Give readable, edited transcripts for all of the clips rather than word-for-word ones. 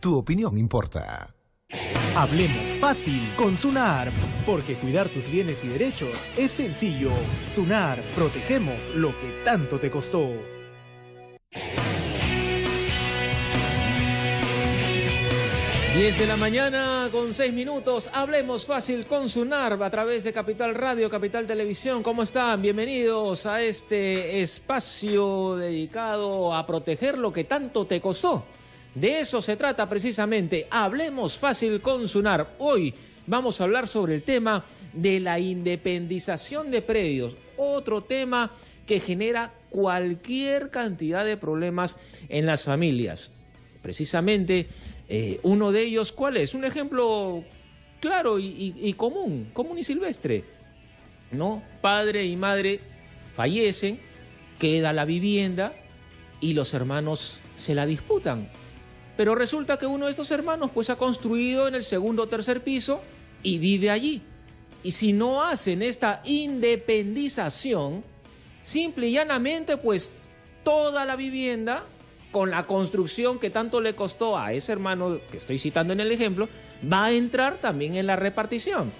Tu opinión importa. Hablemos fácil con Sunar, porque cuidar tus bienes y derechos es sencillo. Sunar, protegemos lo que tanto te costó. Diez de la mañana con 6 minutos. Hablemos fácil con Sunar a través de Capital Radio, Capital Televisión. ¿Cómo están? Bienvenidos a este espacio dedicado a proteger lo que tanto te costó. De eso se trata precisamente. Hablemos fácil con Sunar. Hoy vamos a hablar sobre el tema de la independización de predios. Otro tema que genera cualquier cantidad de problemas en las familias. Precisamente uno de ellos, ¿cuál es? Un ejemplo claro y común y silvestre, ¿no? Padre y madre fallecen, queda la vivienda y los hermanos se la disputan. Pero resulta que uno de estos hermanos pues ha construido en el segundo o tercer piso y vive allí. Y si no hacen esta independización, simple y llanamente pues toda la vivienda, con la construcción que tanto le costó a ese hermano que estoy citando en el ejemplo, va a entrar también en la repartición.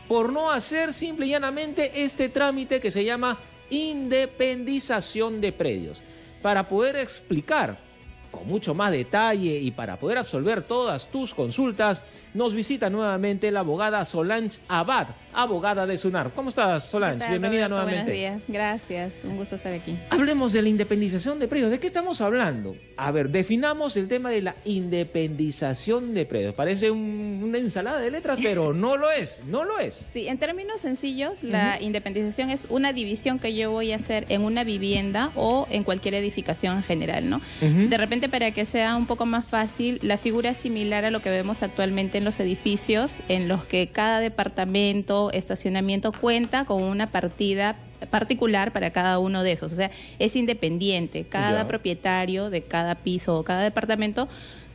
Por no hacer simple y llanamente este trámite que se llama independización de predios. Para poder explicar con mucho más detalle y para poder absolver todas tus consultas, nos visita nuevamente la abogada Solange Abad, abogada de Sunar. ¿Cómo estás, Solange? Bienvenida nuevamente. Buenos días, gracias, un gusto estar aquí. Hablemos de la independización de predios. ¿De qué estamos hablando? A ver, definamos el tema de la independización de predios. Parece una ensalada de letras, pero no lo es, no lo es. Sí, en términos sencillos, la independización es una división que yo voy a hacer en una vivienda o en cualquier edificación en general, ¿no? De repente, para que sea un poco más fácil, la figura es similar a lo que vemos actualmente en los edificios, en los que cada departamento, estacionamiento cuenta con una partida particular para cada uno de esos. O sea, es independiente. Cada propietario de cada piso o cada departamento,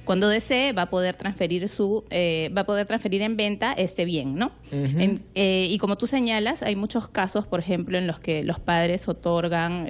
cuando desee, va a poder transferir en venta este bien, ¿no? Y como tú señalas, hay muchos casos, por ejemplo, en los que los padres otorgan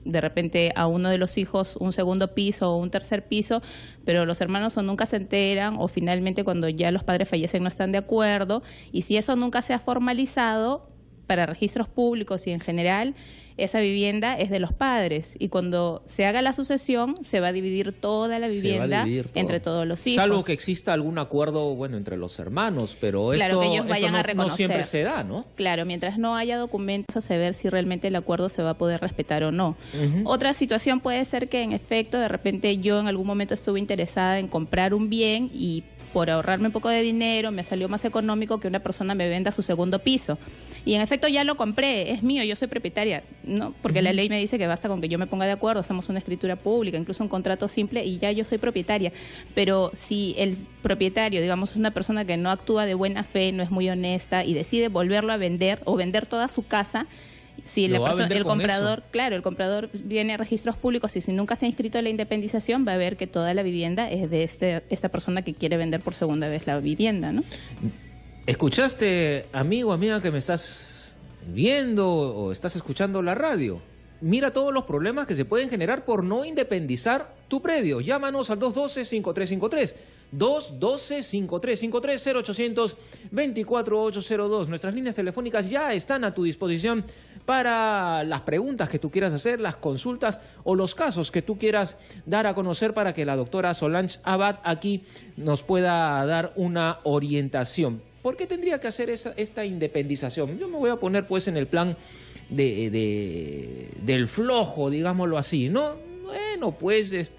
de repente a uno de los hijos un segundo piso o un tercer piso, pero los hermanos o nunca se enteran o finalmente cuando ya los padres fallecen no están de acuerdo. Y si eso nunca se ha formalizado para registros públicos y en general, esa vivienda es de los padres y cuando se haga la sucesión se va a dividir toda la vivienda entre todos los hijos. Salvo que exista algún acuerdo, bueno, entre los hermanos, pero claro, que ellos vayan a reconocer. No siempre se da, ¿no? Claro, mientras no haya documentos a saber si realmente el acuerdo se va a poder respetar o no. Otra situación puede ser que en efecto de repente yo en algún momento estuve interesada en comprar un bien y por ahorrarme un poco de dinero me salió más económico que una persona me venda su segundo piso. Y en efecto ya lo compré, es mío, yo soy propietaria, ¿no? Porque la ley me dice que basta con que yo me ponga de acuerdo, hacemos una escritura pública, incluso un contrato simple y ya yo soy propietaria. Pero si el propietario, digamos, es una persona que no actúa de buena fe, no es muy honesta y decide volverlo a vender o vender toda su casa, si el comprador, claro, el comprador viene a registros públicos y si nunca se ha inscrito a la independización va a ver que toda la vivienda es de esta persona que quiere vender por segunda vez la vivienda, ¿no? ¿Escuchaste, amigo, amiga, que me estás viendo o estás escuchando la radio? Mira todos los problemas que se pueden generar por no independizar tu predio. Llámanos al 212-5353. 212-5353, 0800-24802. Nuestras líneas telefónicas ya están a tu disposición para las preguntas que tú quieras hacer, las consultas o los casos que tú quieras dar a conocer para que la doctora Solange Abad aquí nos pueda dar una orientación. ¿Por qué tendría que hacer esta independización? Yo me voy a poner pues en el plan del flojo, digámoslo así, ¿no? Bueno, pues es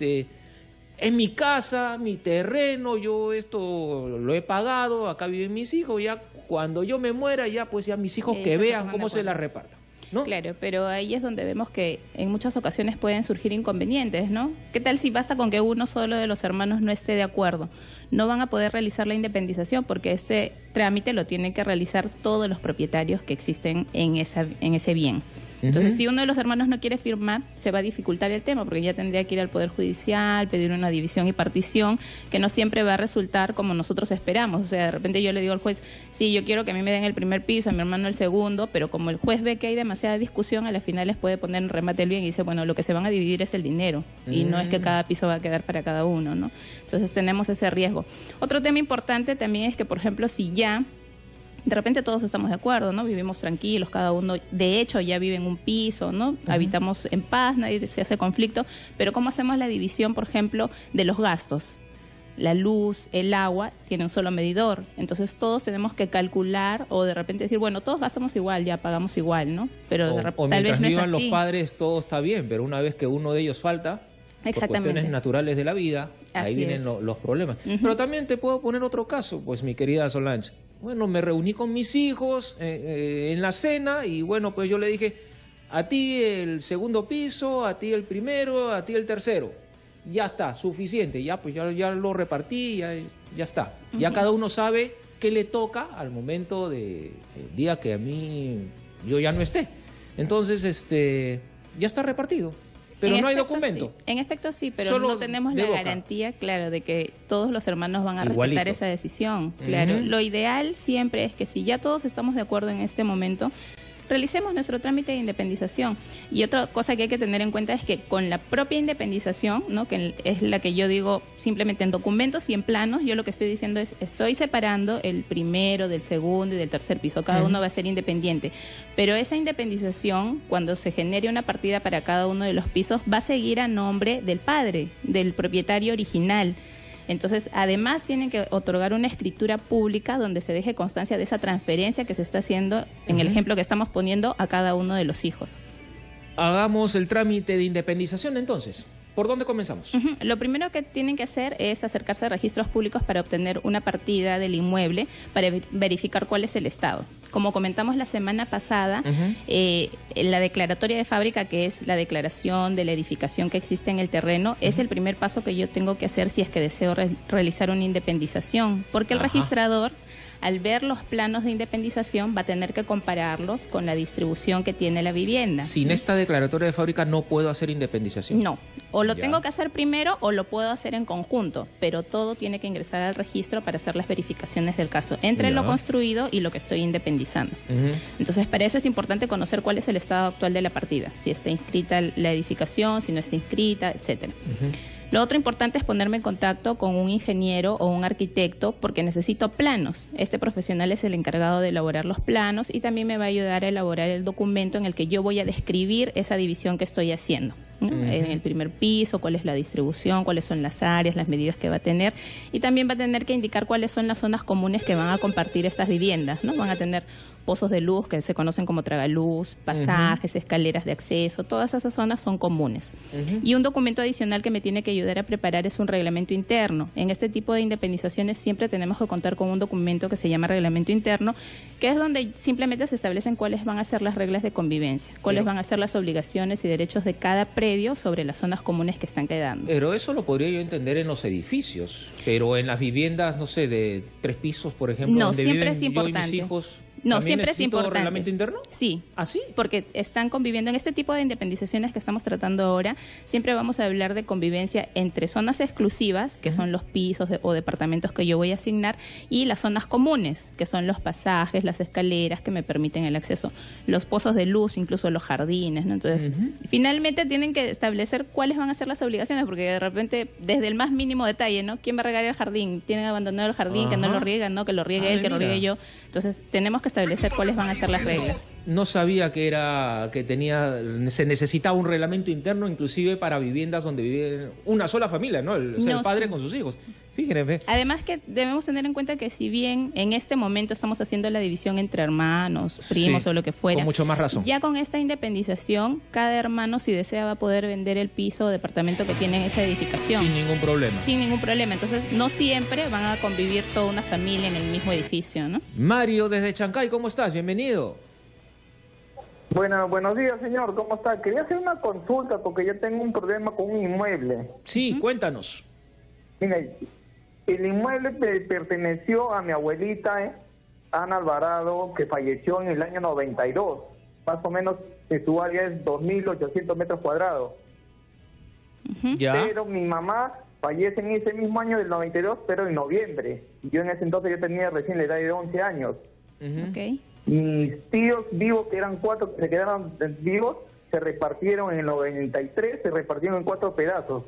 mi casa, mi terreno, yo esto lo he pagado, acá viven mis hijos, ya cuando yo me muera, ya pues ya mis hijos que vean cómo se la repartan, ¿no? Claro, pero ahí es donde vemos que en muchas ocasiones pueden surgir inconvenientes, ¿no? ¿Qué tal si basta con que uno solo de los hermanos no esté de acuerdo? No van a poder realizar la independización porque ese trámite lo tienen que realizar todos los propietarios que existen en ese bien. Entonces, si uno de los hermanos no quiere firmar, se va a dificultar el tema, porque ya tendría que ir al Poder Judicial, pedir una división y partición, que no siempre va a resultar como nosotros esperamos. O sea, de repente yo le digo al juez, sí, yo quiero que a mí me den el primer piso, a mi hermano el segundo, pero como el juez ve que hay demasiada discusión, a la final les puede poner en remate el bien y dice, bueno, lo que se van a dividir es el dinero, y no es que cada piso va a quedar para cada uno, ¿no? Entonces tenemos ese riesgo. Otro tema importante también es que, por ejemplo, si ya de repente todos estamos de acuerdo, ¿no? Vivimos tranquilos, cada uno, de hecho, ya vive en un piso, ¿no? Habitamos en paz, nadie se hace conflicto, pero ¿cómo hacemos la división, por ejemplo, de los gastos? La luz, el agua, tiene un solo medidor, entonces todos tenemos que calcular o de repente decir, bueno, todos gastamos igual, ya pagamos igual, ¿no? Pero tal vez no es así. Los padres, todo está bien, pero una vez que uno de ellos falta, por cuestiones naturales de la vida, ahí vienen los problemas. Pero también te puedo poner otro caso, pues, mi querida Solange. Bueno, me reuní con mis hijos en la cena y bueno, pues yo le dije, a ti el segundo piso, a ti el primero, a ti el tercero. Ya está, suficiente, ya pues ya lo repartí, ya está. Ya cada uno sabe qué le toca al momento del día que a mí yo ya no esté. Entonces, ya está repartido. Pero no hay documento. Sí. En efecto sí, pero solo no tenemos la garantía, claro, de que todos los hermanos van a respetar esa decisión. Claro, lo ideal siempre es que si ya todos estamos de acuerdo en este momento, realicemos nuestro trámite de independización. Y otra cosa que hay que tener en cuenta es que con la propia independización, ¿no? Que es la que yo digo simplemente en documentos y en planos, yo lo que estoy diciendo es, estoy separando el primero del segundo y del tercer piso, cada uno va a ser independiente. Pero esa independización, cuando se genere una partida para cada uno de los pisos, va a seguir a nombre del padre, del propietario original. Entonces, además tienen que otorgar una escritura pública donde se deje constancia de esa transferencia que se está haciendo, en el ejemplo que estamos poniendo, a cada uno de los hijos. Hagamos el trámite de independización entonces. ¿Por dónde comenzamos? Lo primero que tienen que hacer es acercarse a registros públicos para obtener una partida del inmueble, para verificar cuál es el estado. Como comentamos la semana pasada, la declaratoria de fábrica, que es la declaración de la edificación que existe en el terreno, es el primer paso que yo tengo que hacer si es que deseo realizar una independización, porque el registrador, al ver los planos de independización, va a tener que compararlos con la distribución que tiene la vivienda. Sin esta declaratoria de fábrica no puedo hacer independización. No, o lo tengo que hacer primero o lo puedo hacer en conjunto, pero todo tiene que ingresar al registro para hacer las verificaciones del caso, entre lo construido y lo que estoy independizando. Entonces, para eso es importante conocer cuál es el estado actual de la partida, si está inscrita la edificación, si no está inscrita, etcétera. Lo otro importante es ponerme en contacto con un ingeniero o un arquitecto porque necesito planos. Este profesional es el encargado de elaborar los planos y también me va a ayudar a elaborar el documento en el que yo voy a describir esa división que estoy haciendo. En el primer piso, cuál es la distribución, cuáles son las áreas, las medidas que va a tener, y también va a tener que indicar cuáles son las zonas comunes que van a compartir estas viviendas, ¿no? Van a tener pozos de luz que se conocen como tragaluz, pasajes, escaleras de acceso, todas esas zonas son comunes. Y un documento adicional que me tiene que ayudar a preparar es un reglamento interno. En este tipo de independizaciones siempre tenemos que contar con un documento que se llama reglamento interno, que es donde simplemente se establecen cuáles van a ser las reglas de convivencia, cuáles van a ser las obligaciones y derechos de cada predio sobre las zonas comunes que están quedando. Pero eso lo podría yo entender en los edificios, pero en las viviendas, no sé, de 3 pisos, por ejemplo, no, donde siempre viven es importante. Yo y mis hijos... No, siempre es importante. ¿Reglamento interno? Sí. ¿Ah, sí? Porque están conviviendo en este tipo de independizaciones que estamos tratando ahora. Siempre vamos a hablar de convivencia entre zonas exclusivas, que son los pisos o departamentos que yo voy a asignar, y las zonas comunes, que son los pasajes, las escaleras que me permiten el acceso, los pozos de luz, incluso los jardines, ¿no? Entonces, finalmente tienen que establecer cuáles van a ser las obligaciones, porque de repente, desde el más mínimo detalle, ¿no? ¿Quién va a regar el jardín? ¿Tienen abandonado el jardín? Que no lo riegan, ¿no? Que lo riegue él, que lo riegue yo. Entonces, tenemos que establecer cuáles van a ser las reglas. No sabía que se necesitaba un reglamento interno inclusive para viviendas donde vive una sola familia, ¿no? El padre con sus hijos. Fíjense. Además que debemos tener en cuenta que si bien en este momento estamos haciendo la división entre hermanos, primos o lo que fuera, con mucho más razón. Ya con esta independización, cada hermano, si desea, va a poder vender el piso o departamento que tiene en esa edificación. Sin ningún problema. Sin ningún problema. Entonces, no siempre van a convivir toda una familia en el mismo edificio, ¿no? Mario, desde Chancay, ¿cómo estás? Bienvenido. Bueno, buenos días, señor. ¿Cómo está? Quería hacer una consulta porque yo tengo un problema con un inmueble. Sí, cuéntanos. Mira, el inmueble perteneció a mi abuelita, Ana Alvarado, que falleció en el año 92. más o menos su área es 2.800 metros cuadrados. Ya. Pero mi mamá fallece en ese mismo año del 92, pero en noviembre. Y yo en ese entonces yo tenía recién la edad de 11 años. Ok. Mis tíos vivos, que eran 4 que se quedaron vivos, se repartieron en el 93, se repartieron en 4 pedazos,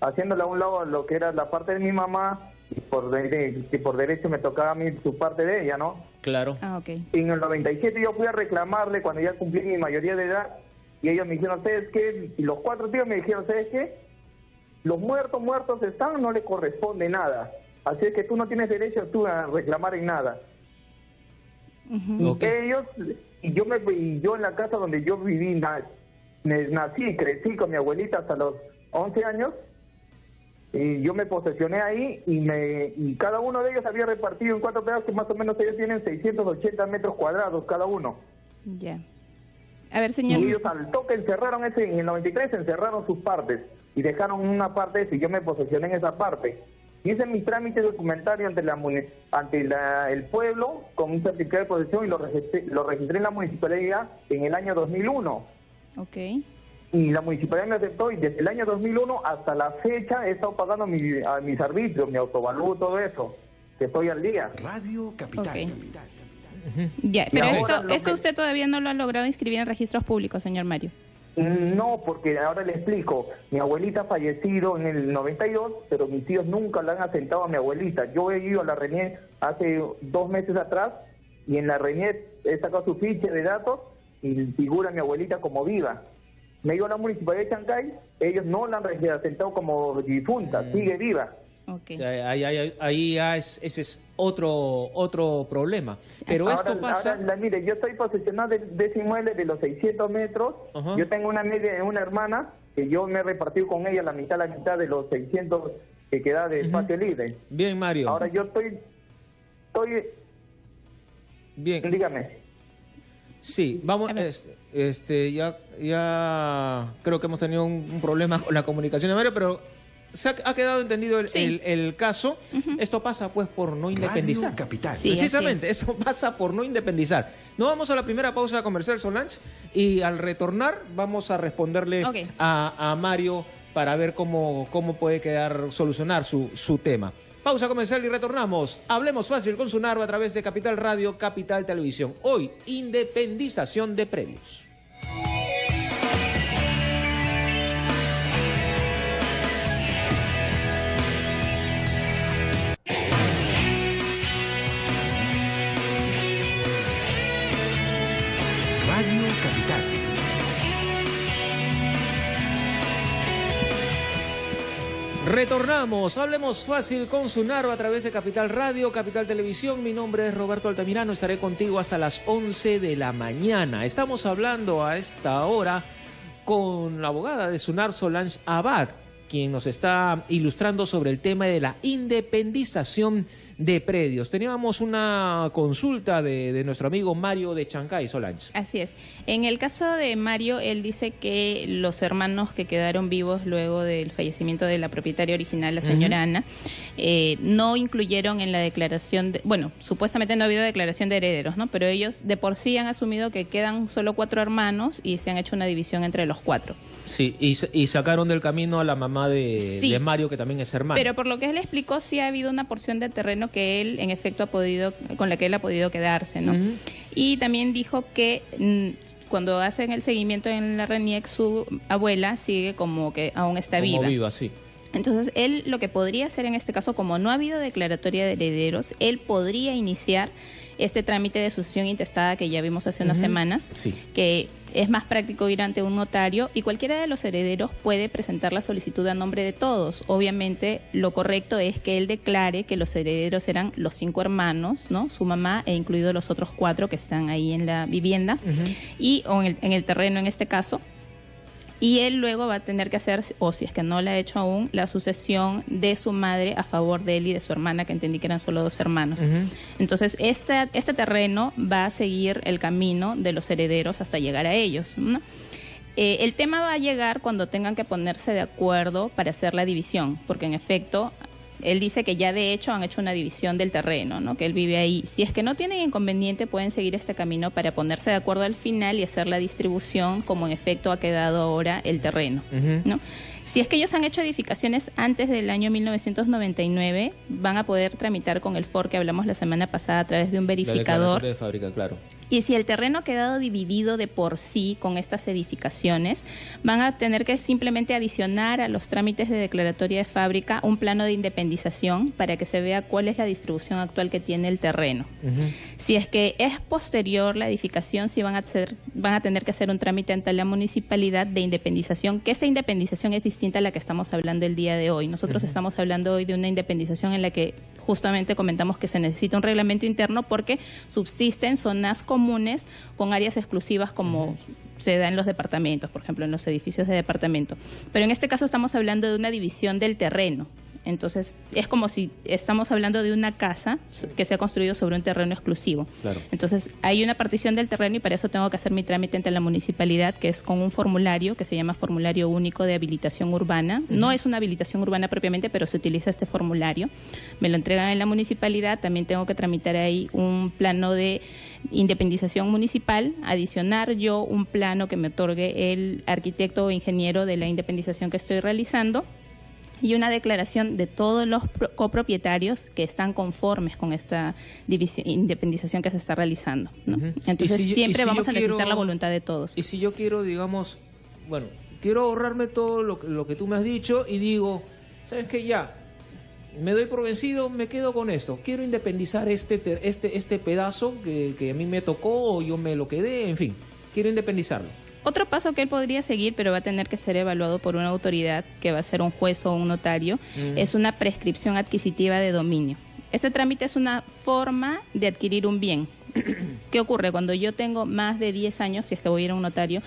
haciéndole a un lado lo que era la parte de mi mamá, y por derecho me tocaba a mí su parte de ella, ¿no? Claro. Ah, ok. Y en el 97 yo fui a reclamarle cuando ya cumplí mi mayoría de edad, y ellos me dijeron, ¿sabes qué? Y los 4 tíos me dijeron, ¿sabes qué? Los muertos están, no le corresponde nada. Así es que tú no tienes derecho tú a reclamar en nada. Ok. Ellos, y yo en la casa donde yo viví, nací y crecí con mi abuelita hasta los 11 años, y yo me posesioné ahí, y cada uno de ellos había repartido en 4 pedazos, que más o menos ellos tienen 680 metros cuadrados cada uno. Ya. A ver, señor. Y ellos al toque encerraron en el 93 encerraron sus partes, y dejaron una parte y yo me posesioné en esa parte. Hice mi trámite documentario ante el pueblo con un certificado de posesión y lo registré en la municipalidad en el año 2001. Ok. Y la municipalidad me aceptó, y desde el año 2001 hasta la fecha he estado pagando mis arbitrios, mi autovalúo, todo eso, que estoy al día. Radio Capital. Ok. Ya, pero ahora esto usted todavía no lo ha logrado inscribir en registros públicos, señor Mario. No, porque ahora le explico. Mi abuelita ha fallecido en el 92, pero mis tíos nunca la han asentado a mi abuelita. Yo he ido a la RENIEC hace 2 meses atrás, y en la RENIEC he sacado su ficha de datos y figura mi abuelita como viva. Me he ido a la municipalidad de Chancay, ellos no la han asentado como difunta, sigue viva. Ok. O sea, ahí ya ese es otro problema. Pero Ahora, esto pasa... mire, yo estoy posesionado de ese inmueble de los 600 metros. Ajá. Yo tengo una hermana que yo me he repartido con ella la mitad de los 600 que queda de espacio libre. Bien, Mario. Ahora yo estoy... Bien. Dígame. Sí, vamos, ya creo que hemos tenido un problema con la comunicación de Mario, pero ha quedado entendido el caso. Esto pasa pues por no independizar. Radio Capital. Sí, Precisamente, eso pasa por no independizar. Nos vamos a la primera pausa comercial, Solange, y al retornar vamos a responderle a Mario para ver cómo puede solucionar su tema. Pausa comercial y retornamos. Hablemos fácil con Sunarva a través de Capital Radio, Capital Televisión. Hoy, independización de predios. Radio Capital. Retornamos, hablemos fácil con Sunarva a través de Capital Radio, Capital Televisión. Mi nombre es Roberto Altamirano, estaré contigo hasta las 11 de la mañana. Estamos hablando a esta hora con la abogada de Sunar, Solange Abad, quien nos está ilustrando sobre el tema de la independización de predios. Teníamos una consulta de nuestro amigo Mario de Chancay, Solange. Así es. En el caso de Mario, él dice que los hermanos que quedaron vivos luego del fallecimiento de la propietaria original, la señora Ana, no incluyeron en la declaración, supuestamente no ha habido declaración de herederos, ¿no? Pero ellos de por sí han asumido que quedan solo 4 hermanos y se han hecho una división entre los 4. Sí, y sacaron del camino a la mamá de Mario, que también es hermano. Pero por lo que él explicó, sí ha habido una porción de terreno que él, en efecto, con la que él ha podido quedarse, ¿no? Y también dijo que cuando hacen el seguimiento en la RENIEC, su abuela sigue como que aún está viva. Como viva, sí. Entonces, él lo que podría hacer en este caso, como no ha habido declaratoria de herederos, él podría iniciar este trámite de sucesión intestada que ya vimos hace unas semanas, que es más práctico ir ante un notario, y cualquiera de los herederos puede presentar la solicitud a nombre de todos. Obviamente, lo correcto es que él declare que los herederos eran los 5 hermanos, ¿no? Su mamá, e incluidos los otros 4 que están ahí en la vivienda, o en el terreno en este caso. Y él luego va a tener que hacer, o si es que no la ha hecho aún, la sucesión de su madre a favor de él y de su hermana, que entendí que eran solo 2 hermanos. Entonces, este terreno va a seguir el camino de los herederos hasta llegar a ellos, ¿no? El tema va a llegar cuando tengan que ponerse de acuerdo para hacer la división, porque en efecto Él dice que ya de hecho han hecho una división del terreno, ¿no? Que él vive ahí. Si es que no tienen inconveniente, pueden seguir este camino para ponerse de acuerdo al final y hacer la distribución como en efecto ha quedado ahora el terreno, ¿no? Si es que ellos han hecho edificaciones antes del año 1999, van a poder tramitar con el FOR que hablamos la semana pasada a través de un verificador. La declaratoria de fábrica, claro. Y si el terreno ha quedado dividido de por sí con estas edificaciones, van a tener que simplemente adicionar a los trámites de declaratoria de fábrica un plano de independización para que se vea cuál es la distribución actual que tiene el terreno. Si es que es posterior la edificación, sí van a tener que hacer un trámite ante la municipalidad de independización, que esa independización es distinta a la que estamos hablando el día de hoy. Nosotros estamos hablando hoy de una independización en la que justamente comentamos que se necesita un reglamento interno porque subsisten zonas comunes con áreas exclusivas como se da en los departamentos, por ejemplo, en los edificios de departamento. Pero en este caso estamos hablando de una división del terreno. Entonces, es como si estamos hablando de una casa que se ha construido sobre un terreno exclusivo. Claro. Entonces, hay una partición del terreno y para eso tengo que hacer mi trámite ante la municipalidad, que es con un formulario que se llama Formulario Único de Habilitación Urbana. No es una habilitación urbana propiamente, pero se utiliza este formulario. Me lo entregan en la municipalidad. También tengo que tramitar ahí un plano de independización municipal, adicionar yo un plano que me otorgue el arquitecto o ingeniero de la independización que estoy realizando, y una declaración de todos los copropietarios que están conformes con esta independización que se está realizando, ¿no? Entonces siempre vamos a necesitar la voluntad de todos. Y si yo quiero, digamos, bueno, quiero ahorrarme todo lo que tú me has dicho y digo, ¿sabes qué? Ya, me doy por vencido, me quedo con esto. Quiero independizar este pedazo que a mí me tocó o yo me lo quedé, en fin, quiero independizarlo. Otro paso que él podría seguir, pero va a tener que ser evaluado por una autoridad, que va a ser un juez o un notario, es una prescripción adquisitiva de dominio. Este trámite es una forma de adquirir un bien. ¿Qué ocurre? Cuando yo tengo más de 10 años, si es que voy a ir a un notario,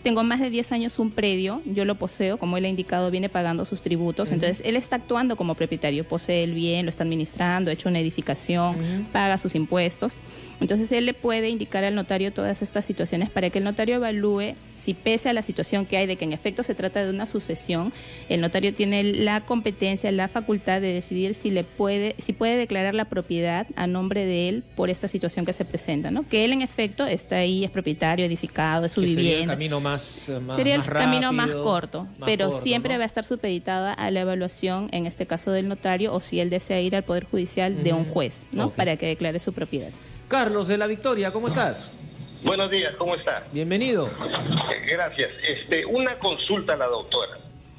tengo más de 10 años un predio, yo lo poseo, como él ha indicado, viene pagando sus tributos, entonces él está actuando como propietario, posee el bien, lo está administrando, ha hecho una edificación, paga sus impuestos. Entonces él le puede indicar al notario todas estas situaciones para que el notario evalúe si pese a la situación que hay de que en efecto se trata de una sucesión, el notario tiene la competencia, la facultad de decidir si puede declarar la propiedad a nombre de él por esta situación que se presenta, ¿no? Que él en efecto está ahí, es propietario, edificado, es su vivienda. Sería el camino más sería el rápido, camino más corto, pero corto, siempre, ¿no? va a estar supeditada a la evaluación, en este caso del notario, o si él desea ir al Poder Judicial de un juez, ¿no? Ok. Para que declare su propiedad. Carlos de la Victoria, ¿cómo estás? Buenos días, ¿cómo está? Bienvenido. Gracias. Una consulta a la doctora.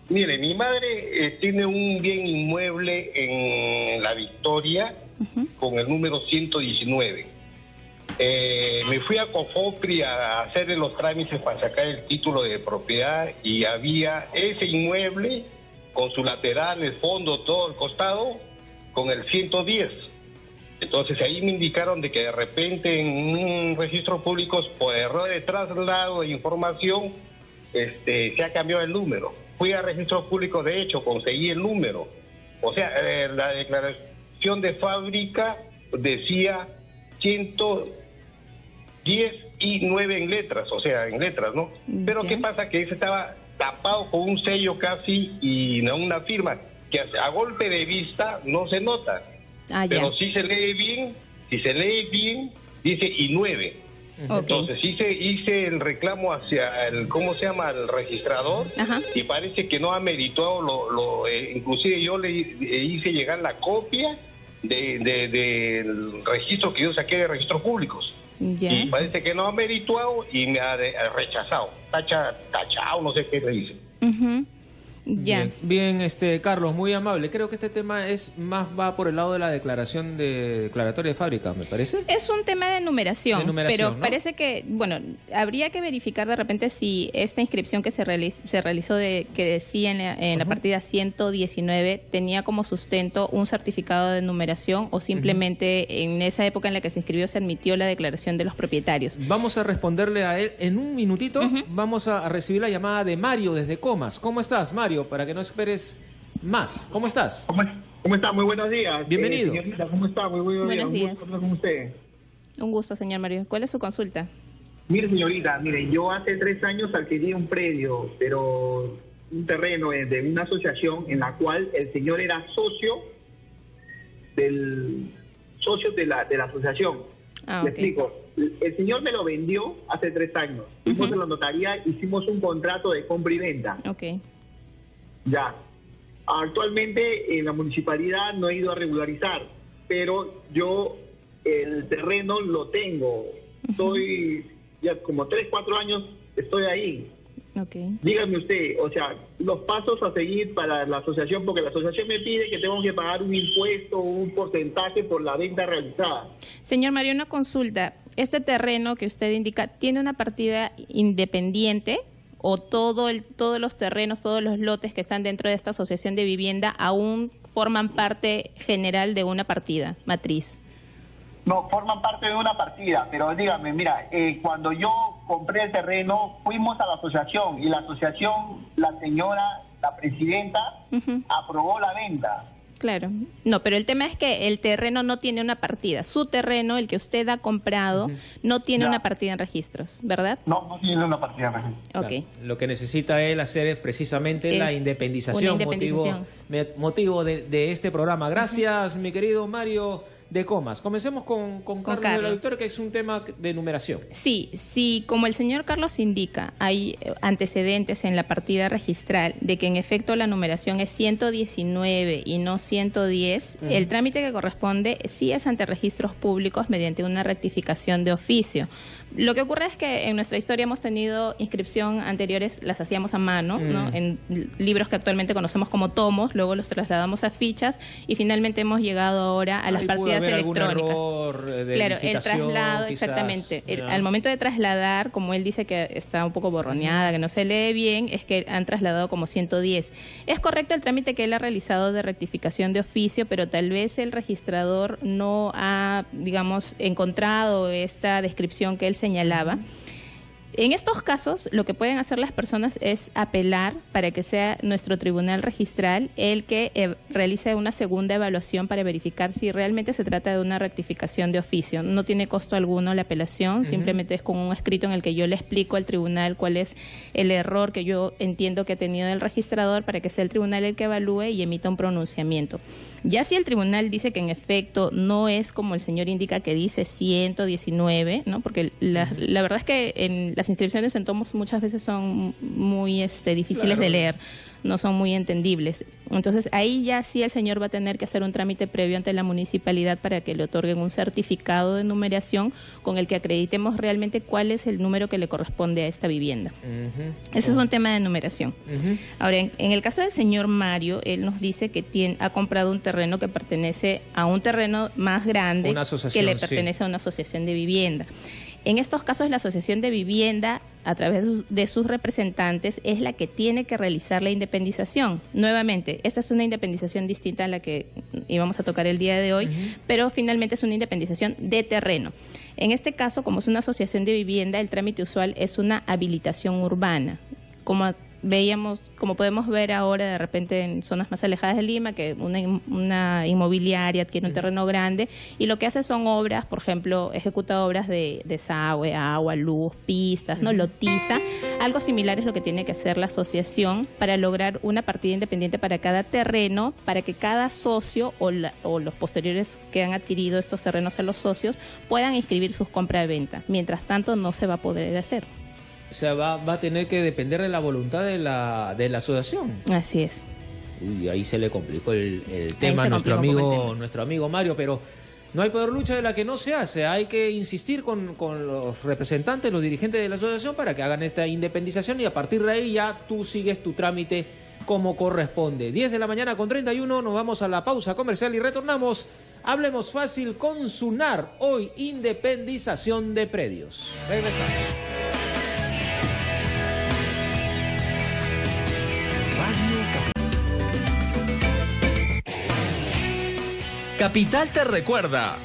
Mire, mi madre tiene un bien inmueble en La Victoria con el número 119. Me fui a Cofopri a hacerle los trámites para sacar el título de propiedad y había ese inmueble con su lateral, el fondo, todo el costado, con el 110. Entonces ahí me indicaron de que de repente en un registro público, por error de traslado de información, se ha cambiado el número. Fui a registro público, de hecho, conseguí el número. O sea, la declaración de fábrica decía 110 y 9 en letras, o sea, en letras, ¿no? Pero ¿qué pasa? Que ese estaba tapado con un sello casi y no una firma, que a golpe de vista no se nota. Pero si se lee bien, dice y 9. Entonces hice el reclamo hacia el, ¿cómo se llama? El registrador. Y parece que no ha merituado inclusive yo le hice llegar la copia del registro que yo saqué de registros públicos. Y parece que no ha merituado y me ha rechazado. Tachado, no sé qué le dice. Bien, Carlos, muy amable. Creo que este tema va por el lado de la declaratoria de fábrica, me parece. Es un tema de numeración, pero ¿no? parece que, bueno, habría que verificar de repente si esta inscripción que se realizó que decía en la partida 119 tenía como sustento un certificado de numeración o simplemente en esa época en la que se inscribió se admitió la declaración de los propietarios. Vamos a responderle a él en un minutito. Vamos a recibir la llamada de Mario desde Comas. ¿Cómo estás, Mario? Para que no esperes más. ¿Cómo estás? ¿Cómo está? Muy buenos días. Bienvenido. Señorita, ¿cómo está? Muy buenos días. días. Un gusto hablar con usted. Un gusto, señor Mario. ¿Cuál es su consulta? Mire, señorita, yo hace 3 años adquirí un predio, pero un terreno de una asociación en la cual el señor era socio de la asociación. Le explico. El señor me lo vendió hace 3 años. Fuimos a la notaría, hicimos un contrato de compra y venta. Ya. Actualmente en la municipalidad no he ido a regularizar, pero yo el terreno lo tengo. Estoy ya como 3-4 años, estoy ahí. Dígame usted, o sea, los pasos a seguir para la asociación, porque la asociación me pide que tengo que pagar un impuesto, un porcentaje por la venta realizada. Señor Mario, una consulta. ¿Este terreno que usted indica tiene una partida independiente o todos los terrenos, todos los lotes que están dentro de esta asociación de vivienda aún forman parte general de una partida matriz? No, forman parte de una partida, pero dígame, mira, cuando yo compré el terreno, fuimos a la asociación y la asociación, la señora, la presidenta, aprobó la venta. Claro. No, pero el tema es que el terreno no tiene una partida. Su terreno, el que usted ha comprado, no tiene una partida en registros, ¿verdad? No tiene una partida en registros. Okay. Claro. Lo que necesita él hacer es precisamente la independización, motivo de este programa. Gracias, mi querido Mario de Comas. Comencemos con Carlos de la Victoria, que es un tema de numeración. Sí, como el señor Carlos indica, hay antecedentes en la partida registral de que en efecto la numeración es 119 y no 110, el trámite que corresponde sí es ante registros públicos mediante una rectificación de oficio. Lo que ocurre es que en nuestra historia hemos tenido inscripción anteriores, las hacíamos a mano, ¿no? En libros que actualmente conocemos como tomos, luego los trasladamos a fichas y finalmente hemos llegado ahora a las partidas electrónicas. Claro, el traslado, quizás, exactamente. Al momento de trasladar, como él dice que está un poco borroneada, que no se lee bien, es que han trasladado como 110. Es correcto el trámite que él ha realizado de rectificación de oficio, pero tal vez el registrador no ha, digamos, encontrado esta descripción que él señalaba. En estos casos, lo que pueden hacer las personas es apelar para que sea nuestro tribunal registral el que realice una segunda evaluación para verificar si realmente se trata de una rectificación de oficio. No tiene costo alguno la apelación, simplemente es con un escrito en el que yo le explico al tribunal cuál es el error que yo entiendo que ha tenido el registrador para que sea el tribunal el que evalúe y emita un pronunciamiento. Ya si el tribunal dice que en efecto no es como el señor indica que dice 119, ¿no? Porque la verdad es que en las inscripciones en tomos muchas veces son muy difíciles de leer, no son muy entendibles. Entonces ahí ya sí el señor va a tener que hacer un trámite previo ante la municipalidad para que le otorguen un certificado de numeración con el que acreditemos realmente cuál es el número que le corresponde a esta vivienda. Ese es un tema de numeración. Ahora, en el caso del señor Mario, él nos dice que ha comprado un terreno que pertenece a un terreno más grande que le pertenece a una asociación de vivienda. En estos casos, la asociación de vivienda, a través de sus representantes, es la que tiene que realizar la independización. Nuevamente, esta es una independización distinta a la que íbamos a tocar el día de hoy, pero finalmente es una independización de terreno. En este caso, como es una asociación de vivienda, el trámite usual es una habilitación urbana. Como podemos ver ahora de repente en zonas más alejadas de Lima, que una inmobiliaria adquiere un terreno grande y lo que hace son obras, por ejemplo, ejecuta obras de desagüe, agua, luz, pistas, ¿no? Lotiza. Algo similar es lo que tiene que hacer la asociación para lograr una partida independiente para cada terreno, para que cada socio o los posteriores que han adquirido estos terrenos a los socios puedan inscribir sus compra-venta. Mientras tanto, no se va a poder hacer. O sea, va a tener que depender de la voluntad de la asociación. Así es. Y ahí se le complicó el tema a nuestro amigo Mario, pero no hay peor lucha de la que no se hace. Hay que insistir con los representantes, los dirigentes de la asociación para que hagan esta independización y a partir de ahí ya tú sigues tu trámite como corresponde. 10 de la mañana con 31, nos vamos a la pausa comercial y retornamos. Hablemos fácil con SUNAR, hoy independización de predios. Regresamos. Capital te recuerda.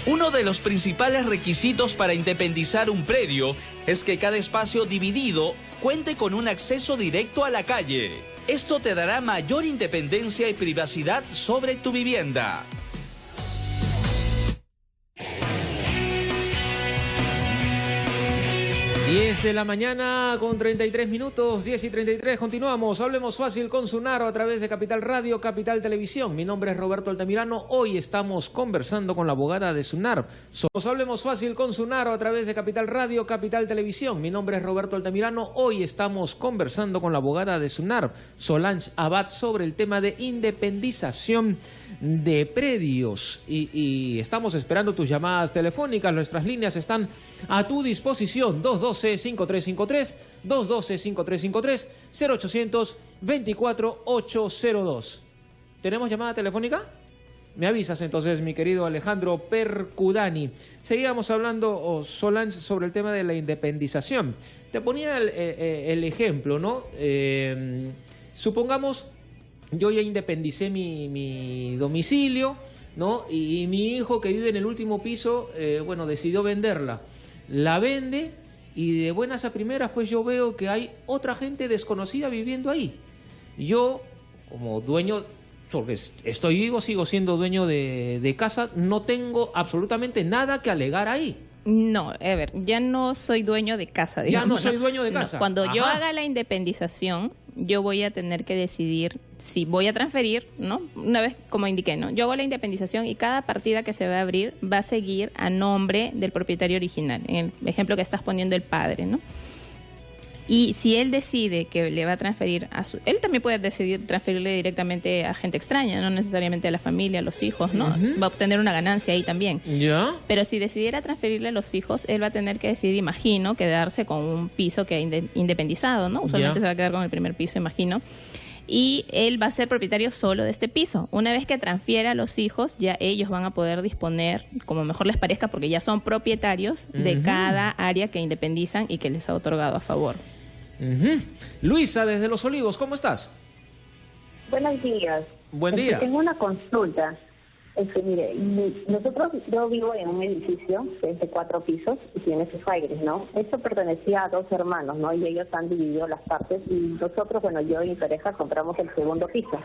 Uno de los principales requisitos para independizar un predio es que cada espacio dividido cuente con un acceso directo a la calle. Esto te dará mayor independencia y privacidad sobre tu vivienda. 10 de la mañana con 33 minutos, 10 y 33, continuamos. Hablemos fácil con Sunar a través de Capital Radio, Capital Televisión. Mi nombre es Roberto Altamirano. Hoy estamos conversando con la abogada de Sunar. Hablemos fácil con Sunar a través de Capital Radio, Capital Televisión. Mi nombre es Roberto Altamirano. Hoy estamos conversando con la abogada de Sunar, Solange Abad, sobre el tema de independización de predios. Y estamos esperando tus llamadas telefónicas. Nuestras líneas están a tu disposición. 212-5353, 212-5353, 0800-24-802. ¿Tenemos llamada telefónica? Me avisas entonces, mi querido Alejandro Percudani. Seguíamos hablando, Solange, sobre el tema de la independización. Te ponía el ejemplo, ¿no? Supongamos, yo ya independicé mi domicilio, ¿no? Y mi hijo, que vive en el último piso, decidió venderla. La vende y de buenas a primeras, pues yo veo que hay otra gente desconocida viviendo ahí. Yo, como dueño, porque estoy vivo, sigo siendo dueño de casa, no tengo absolutamente nada que alegar ahí. No, Ever, ya no soy dueño de casa. Digamos, ya no soy dueño de casa. No, cuando yo haga la independización, yo voy a tener que decidir si voy a transferir, ¿no? Una vez, como indiqué, ¿no? Yo hago la independización y cada partida que se va a abrir va a seguir a nombre del propietario original. En el ejemplo que estás poniendo, el padre, ¿no? Y si él decide que le va a transferir él también puede decidir transferirle directamente a gente extraña, no necesariamente a la familia, a los hijos, ¿no? Va a obtener una ganancia ahí también. ¿Ya? Pero si decidiera transferirle a los hijos, él va a tener que decidir, imagino, quedarse con un piso que ha independizado, ¿no? Usualmente se va a quedar con el primer piso, imagino. Y él va a ser propietario solo de este piso. Una vez que transfiera a los hijos, ya ellos van a poder disponer, como mejor les parezca, porque ya son propietarios de cada área que independizan y que les ha otorgado a favor. Luisa, desde Los Olivos, ¿cómo estás? Buenos días. Buen día. Tengo una consulta. Mire, yo vivo en un edificio que es de 4 pisos y tiene sus aires, ¿no? Esto pertenecía a 2 hermanos, ¿no? Y ellos han dividido las partes y nosotros, yo y mi pareja compramos el segundo piso.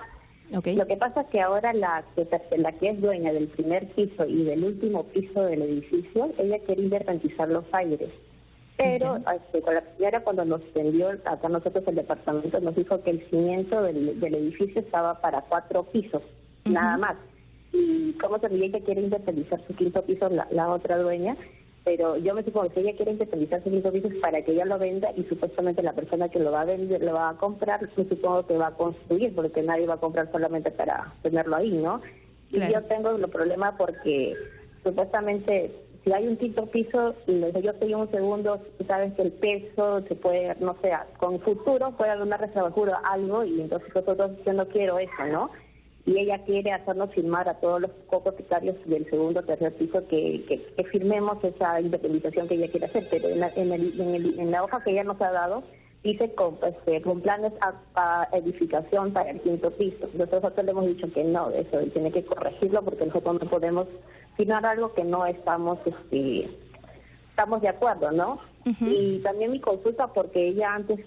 Okay. Lo que pasa es que ahora la que es dueña del primer piso y del último piso del edificio, ella quiere independizar los aires. Pero con la señora, cuando nos vendió acá nosotros el departamento, nos dijo que el cimiento del edificio estaba para 4 pisos, nada más. Y como también ella quiere independizar su quinto piso, la otra dueña, pero yo me supongo que ella quiere independizar su quinto piso para que ella lo venda y supuestamente la persona que lo va a vender, lo va a comprar, yo supongo que va a construir, porque nadie va a comprar solamente para tenerlo ahí, ¿no? Claro. Y yo tengo el problema porque supuestamente, si hay un quinto piso y yo estoy en un segundo, tú sabes que el peso se puede, no sé, con futuro puede haber una reservatura o algo, y entonces yo no quiero eso, ¿no? Y ella quiere hacernos firmar a todos los copropietarios del segundo o tercer piso que firmemos esa independización que ella quiere hacer, pero en la hoja que ella nos ha dado dice con planes a edificación para el quinto piso. Nosotros le hemos dicho que no, eso tiene que corregirlo porque nosotros no podemos firmar algo que no estamos de acuerdo, ¿no? Y también mi consulta, porque ella antes,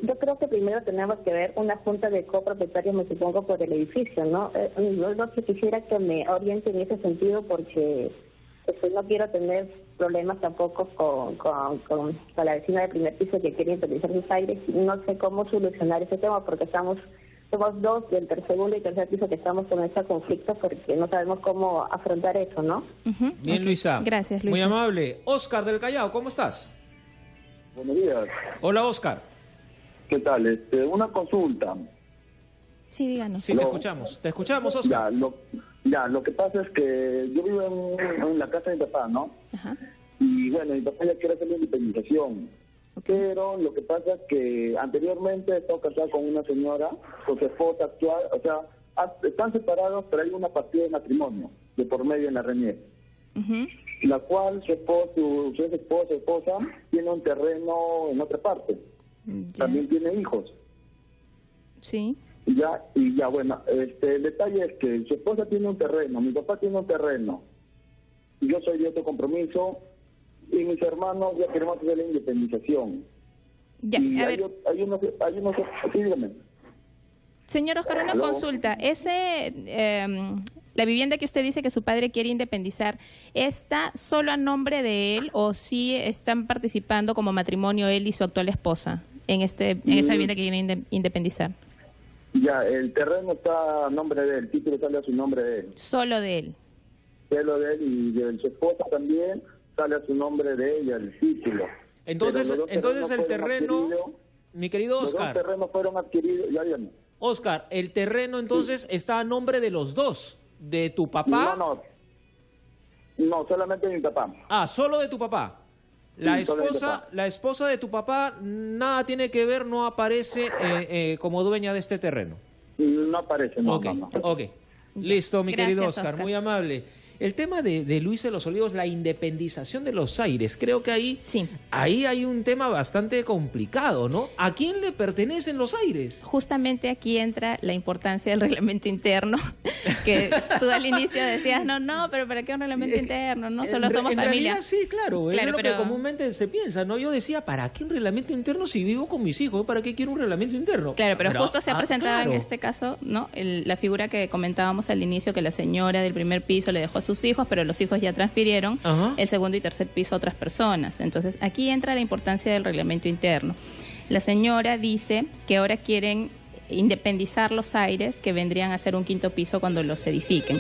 yo creo que primero tenemos que ver una junta de copropietarios, me supongo, por el edificio, ¿no? Yo quisiera que me oriente en ese sentido porque no quiero tener problemas tampoco con la vecina del primer piso que quiere independizar sus aires, y no sé cómo solucionar ese tema porque somos 2 del segundo y tercer piso que estamos con ese conflicto porque no sabemos cómo afrontar eso, ¿no? Bien, Luisa. Gracias, Luisa. Muy amable. Oscar del Callao, ¿cómo estás? Buenos días. Hola, Oscar. ¿Qué tal? Una consulta. Sí, díganos. Sí, te escuchamos, Oscar. Lo que pasa es que yo vivo en la casa de mi papá, ¿no? Ajá. Y mi papá ya quiere hacer la independización. Pero lo que pasa es que anteriormente he estado casado con una señora, con su esposa actual, o sea, están separados, pero hay una partida de matrimonio de por medio en la RENIEC, la cual su esposa tiene un terreno en otra parte, también tiene hijos. Sí. Y el detalle es que su esposa tiene un terreno, mi papá tiene un terreno, y yo soy de otro compromiso, y mis hermanos ya queremos hacer la independización. Ya, y a hay unos, sí, dígame. Señor Oscar, una consulta. La vivienda que usted dice que su padre quiere independizar, ¿está solo a nombre de él o sí están participando como matrimonio él y su actual esposa en esta vivienda que quiere independizar? Ya, el terreno está a nombre de él, el título sale a su nombre de él. Solo de él. Solo de él y de su esposa también sale a su nombre de ella el título. Entonces el terreno, mi querido Oscar. Los dos terrenos fueron adquiridos, ya. Oscar, el terreno entonces está a nombre de los dos, de tu papá. No, solamente de mi papá. Ah, solo de tu papá. La esposa de tu papá nada tiene que ver, no aparece como dueña de este terreno. No aparece, no. Ok, listo, mi querido Oscar, muy amable. El tema de Luis de los Olivos, la independización de los aires, creo que ahí hay un tema bastante complicado, ¿no? ¿A quién le pertenecen los aires? Justamente aquí entra la importancia del reglamento interno, que tú al inicio decías, no, pero ¿para qué un reglamento interno? No, solo somos familia. En realidad sí, claro, es lo que comúnmente se piensa, ¿no? Yo decía, ¿para qué un reglamento interno si vivo con mis hijos? ¿Para qué quiero un reglamento interno? Pero justo se ha presentado en este caso, ¿no? La figura que comentábamos al inicio, que la señora del primer piso le dejó a sus hijos, pero los hijos ya transfirieron el segundo y tercer piso a otras personas. Entonces, aquí entra la importancia del reglamento interno. La señora dice que ahora quieren independizar los aires, que vendrían a ser un quinto piso cuando los edifiquen.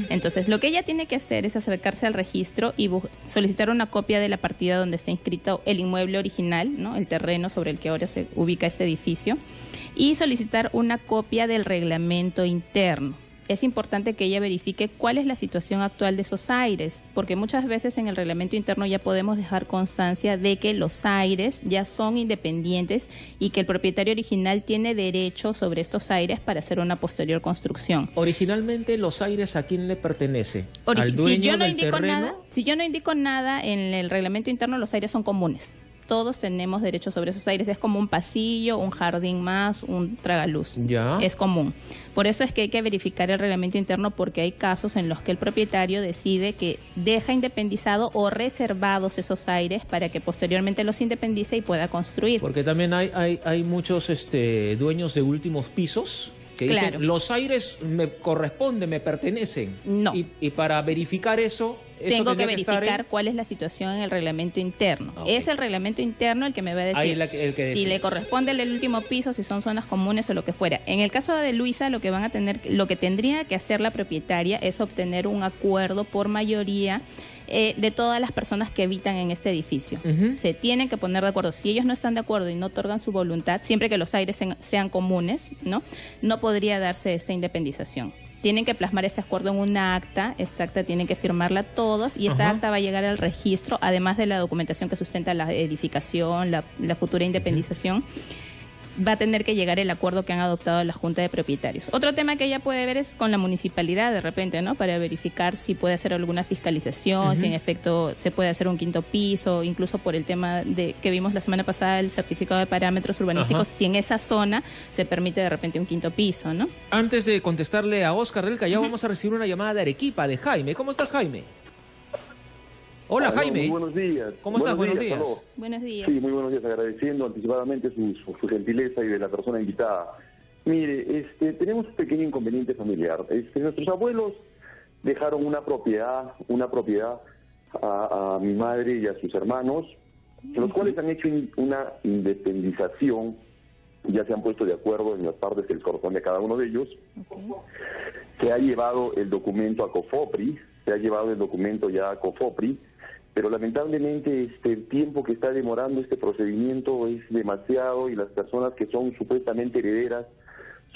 Entonces, lo que ella tiene que hacer es acercarse al registro y solicitar una copia de la partida donde está inscrito el inmueble original, ¿no? El terreno sobre el que ahora se ubica este edificio, y solicitar una copia del reglamento interno. Es importante que ella verifique cuál es la situación actual de esos aires, porque muchas veces en el reglamento interno ya podemos dejar constancia de que los aires ya son independientes y que el propietario original tiene derecho sobre estos aires para hacer una posterior construcción. Originalmente, ¿los aires a quién le pertenece? ¿Al dueño del terreno? Si yo no indico nada en el reglamento interno, los aires son comunes. Todos tenemos derecho sobre esos aires. Es como un pasillo, un jardín más, un tragaluz. Es común. Por eso es que hay que verificar el reglamento interno, porque hay casos en los que el propietario decide que deja independizado o reservados esos aires para que posteriormente los independice y pueda construir. Porque también hay muchos dueños de últimos pisos que dicen, los aires me corresponden, me pertenecen. No. Y para verificar eso tengo que verificar cuál es la situación en el reglamento interno. Es el reglamento interno el que me va a decir si le corresponde el último piso, si son zonas comunes o lo que fuera. En el caso de Luisa, lo que tendría que hacer la propietaria es obtener un acuerdo por mayoría de todas las personas que habitan en este edificio. Se tienen que poner de acuerdo. Si ellos no están de acuerdo y no otorgan su voluntad, siempre que los aires sean comunes, no podría darse esta independización. Tienen que plasmar este acuerdo en una acta. Esta acta tienen que firmarla todos y esta acta va a llegar al registro, además de la documentación que sustenta la edificación, la futura independización. Va a tener que llegar el acuerdo que han adoptado la Junta de Propietarios. Otro tema que ella puede ver es con la municipalidad de repente, ¿no? Para verificar si puede hacer alguna fiscalización, si en efecto se puede hacer un quinto piso, incluso por el tema que vimos la semana pasada, el certificado de parámetros urbanísticos, si en esa zona se permite de repente un quinto piso, ¿no? Antes de contestarle a Oscar del Callao, vamos a recibir una llamada de Arequipa, de Jaime. ¿Cómo estás, Jaime? Hola, Jaime. Muy buenos días. ¿Cómo estás? Buenos días. Buenos días. Sí, muy buenos días. Agradeciendo anticipadamente su gentileza y de la persona invitada. Mire, tenemos un pequeño inconveniente familiar. Nuestros abuelos dejaron una propiedad a mi madre y a sus hermanos, los cuales han hecho una independización. Ya se han puesto de acuerdo en las partes que les corresponde a cada uno de ellos. Se ha llevado el documento a COFOPRI, pero lamentablemente el tiempo que está demorando este procedimiento es demasiado y las personas que son supuestamente herederas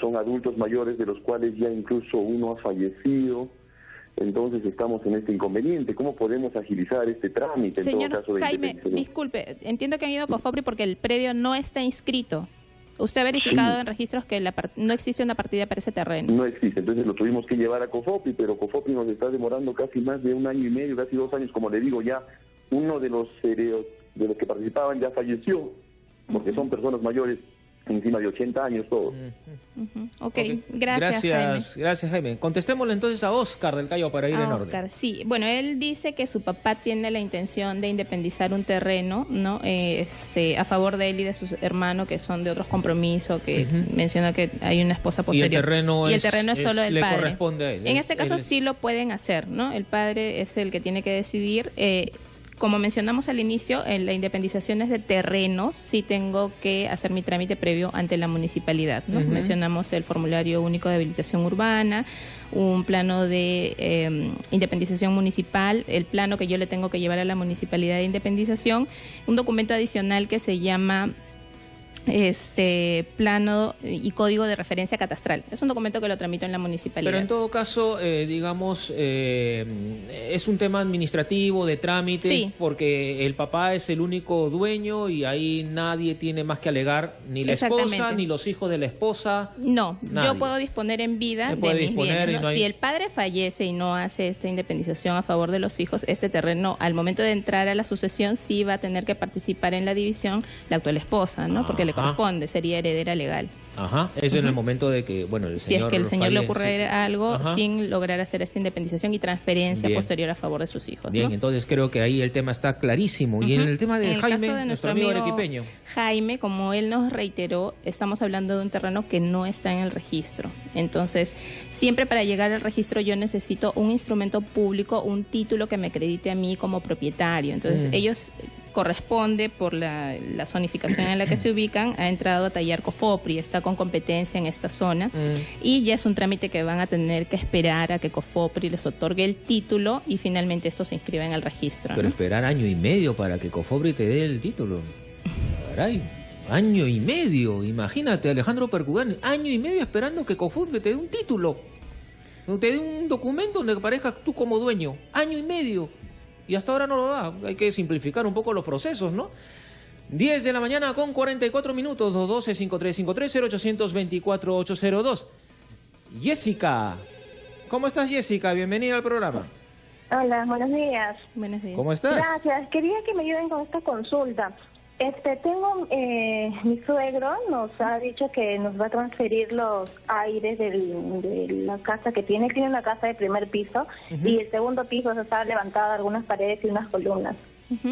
son adultos mayores, de los cuales ya incluso uno ha fallecido. Entonces estamos en este inconveniente. ¿Cómo podemos agilizar este trámite? Señor en todo caso de Jaime, disculpe, entiendo que han ido a COFOPRI porque el predio no está inscrito. ¿Usted ha verificado en registros que no existe una partida para ese terreno? No existe, entonces lo tuvimos que llevar a COFOPRI, pero COFOPRI nos está demorando casi más de 1 año y medio, casi 2 años, como le digo, ya uno de los que participaban ya falleció, porque son personas mayores encima de 80 años todos. Okay. Gracias, Jaime. Contestémosle entonces a Oscar del Callao para ir en orden. Sí, bueno, él dice que su papá tiene la intención de independizar un terreno, ¿no? A favor de él y de sus hermanos que son de otros compromisos, que menciona que hay una esposa posterior. Y el terreno es solo del le padre. Corresponde a él. En este caso sí lo pueden hacer, ¿no? El padre es el que tiene que decidir. Como mencionamos al inicio, en la independización de terrenos, sí tengo que hacer mi trámite previo ante la municipalidad, ¿no? Mencionamos el formulario único de habilitación urbana, un plano de independización municipal, el plano que yo le tengo que llevar a la municipalidad de independización, un documento adicional que se llama plano y código de referencia catastral. Es un documento que lo tramito en la municipalidad. Pero en todo caso, digamos, es un tema administrativo, de trámite, porque el papá es el único dueño y ahí nadie tiene más que alegar, ni la esposa, ni los hijos de la esposa. No, nadie. Yo puedo disponer en vida de mis bienes, ¿no? No hay... Si el padre fallece y no hace esta independización a favor de los hijos, este terreno, al momento de entrar a la sucesión, sí va a tener que participar en la división la actual esposa, ¿no? Porque le corresponde, sería heredera legal. Ajá, eso en el momento de que, bueno, el señor si es que el señor fallece, le ocurre algo sin lograr hacer esta independización y transferencia posterior a favor de sus hijos. Bien, ¿no? Entonces creo que ahí el tema está clarísimo. Y en el tema de Jaime, nuestro amigo arequipeño. Jaime, como él nos reiteró, estamos hablando de un terreno que no está en el registro. Entonces, siempre para llegar al registro yo necesito un instrumento público, un título que me acredite a mí como propietario. Entonces, ellos... corresponde por la zonificación en la que se ubican, ha entrado a tallar COFOPRI, está con competencia en esta zona y ya es un trámite que van a tener que esperar a que COFOPRI les otorgue el título y finalmente esto se inscriba en el registro. Pero esperar año y medio para que COFOPRI te dé el título. Caray, año y medio, imagínate, Alejandro Percudán, año y medio esperando que COFOPRI te dé un título, te dé un documento donde aparezcas tú como dueño, año y medio. Y hasta ahora no lo da. Hay que simplificar un poco los procesos, ¿no? 10 de la mañana con 44 minutos. 212-5353-0824-802. Jessica. ¿Cómo estás, Jessica? Bienvenida al programa. Hola, buenos días. Buenos días. ¿Cómo estás? Gracias. Quería que me ayuden con esta consulta. Tengo, mi suegro nos ha dicho que nos va a transferir los aires de la casa que tiene. Tiene una casa de primer piso y el segundo piso está levantada algunas paredes y unas columnas.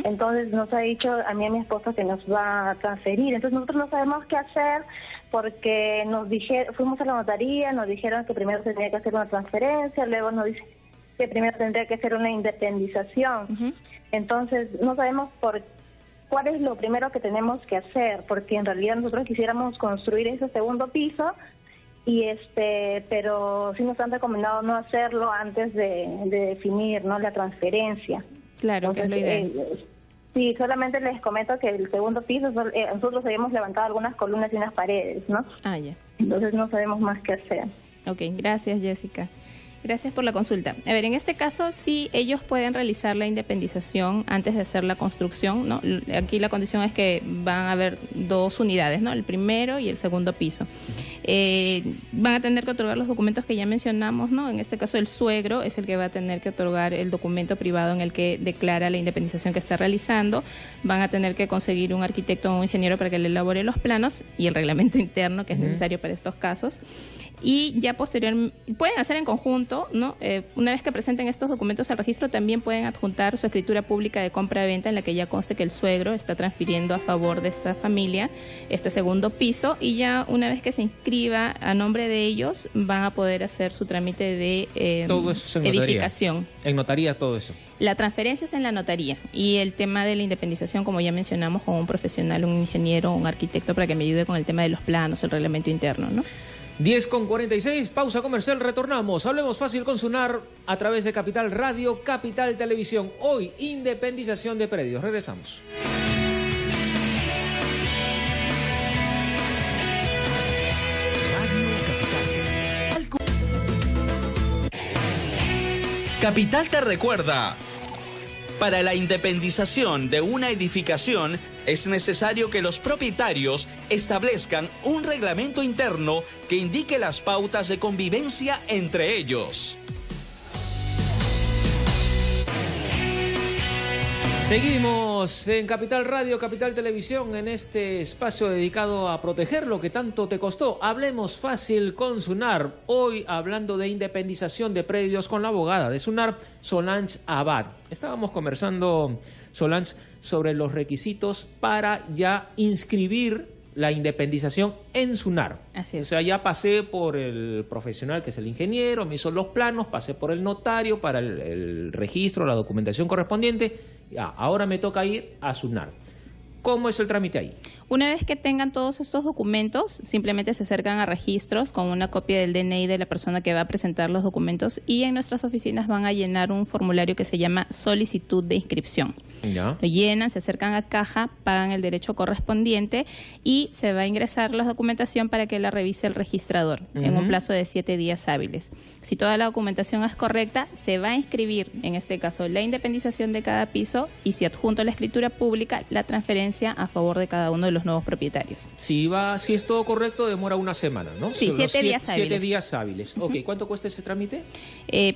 Entonces nos ha dicho a mí y a mi esposa que nos va a transferir. Entonces nosotros no sabemos qué hacer porque nos dijeron, fuimos a la notaría, nos dijeron que primero se tenía que hacer una transferencia, luego nos dicen que primero tendría que hacer una independización. Entonces no sabemos cuál es lo primero que tenemos que hacer, porque en realidad nosotros quisiéramos construir ese segundo piso y pero sí nos han recomendado no hacerlo antes de definir, ¿no?, la transferencia. Claro. Entonces, que es lo ideal. Sí, solamente les comento que el segundo piso nosotros habíamos levantado algunas columnas y unas paredes, ¿no? Ah, ya. Entonces no sabemos más qué hacer. Ok, gracias, Jessica. Gracias por la consulta. A ver, en este caso sí ellos pueden realizar la independización antes de hacer la construcción, ¿no? Aquí la condición es que van a haber dos unidades, ¿no? El primero y el segundo piso. Van a tener que otorgar los documentos que ya mencionamos, ¿no? En este caso el suegro es el que va a tener que otorgar el documento privado en el que declara la independización que está realizando. Van a tener que conseguir un arquitecto o un ingeniero para que le elabore los planos y el reglamento interno que es necesario para estos casos. Y ya posteriormente, pueden hacer en conjunto, ¿no? Una vez que presenten estos documentos al registro, también pueden adjuntar su escritura pública de compra-venta en la que ya conste que el suegro está transfiriendo a favor de esta familia este segundo piso y ya una vez que se inscriba a nombre de ellos, van a poder hacer su trámite de todo eso es en edificación. Notaría. En notaría todo eso. La transferencia es en la notaría y el tema de la independización, como ya mencionamos, con un profesional, un ingeniero, un arquitecto para que me ayude con el tema de los planos, el reglamento interno, ¿no? 10:46, pausa comercial, retornamos. Hablemos fácil con Sunar a través de Capital Radio, Capital Televisión. Hoy, independización de predios. Regresamos. Capital te recuerda. Para la independización de una edificación es necesario que los propietarios establezcan un reglamento interno que indique las pautas de convivencia entre ellos. Seguimos en Capital Radio, Capital Televisión, en este espacio dedicado a proteger lo que tanto te costó. Hablemos fácil con SUNAR. Hoy hablando de independización de predios con la abogada de SUNAR, Solange Abad. Estábamos conversando, Solange, sobre los requisitos para ya inscribir la independización en SUNAR. Así es. O sea, ya pasé por el profesional, que es el ingeniero, me hizo los planos, pasé por el notario para el registro, la documentación correspondiente. Ya, ahora me toca ir a SUNAR. ¿Cómo es el trámite ahí? Una vez que tengan todos estos documentos, simplemente se acercan a registros con una copia del DNI de la persona que va a presentar los documentos y en nuestras oficinas van a llenar un formulario que se llama solicitud de inscripción. Ya. Lo llenan, se acercan a caja, pagan el derecho correspondiente y se va a ingresar la documentación para que la revise el registrador en un plazo de 7 días hábiles. Si toda la documentación es correcta, se va a inscribir, en este caso, la independización de cada piso y si adjunto la escritura pública, la transferencia a favor de cada uno de los nuevos propietarios. Si es todo correcto, demora una semana, ¿no? Sí, 7 días hábiles. 7 días hábiles. Ok, ¿cuánto cuesta ese trámite?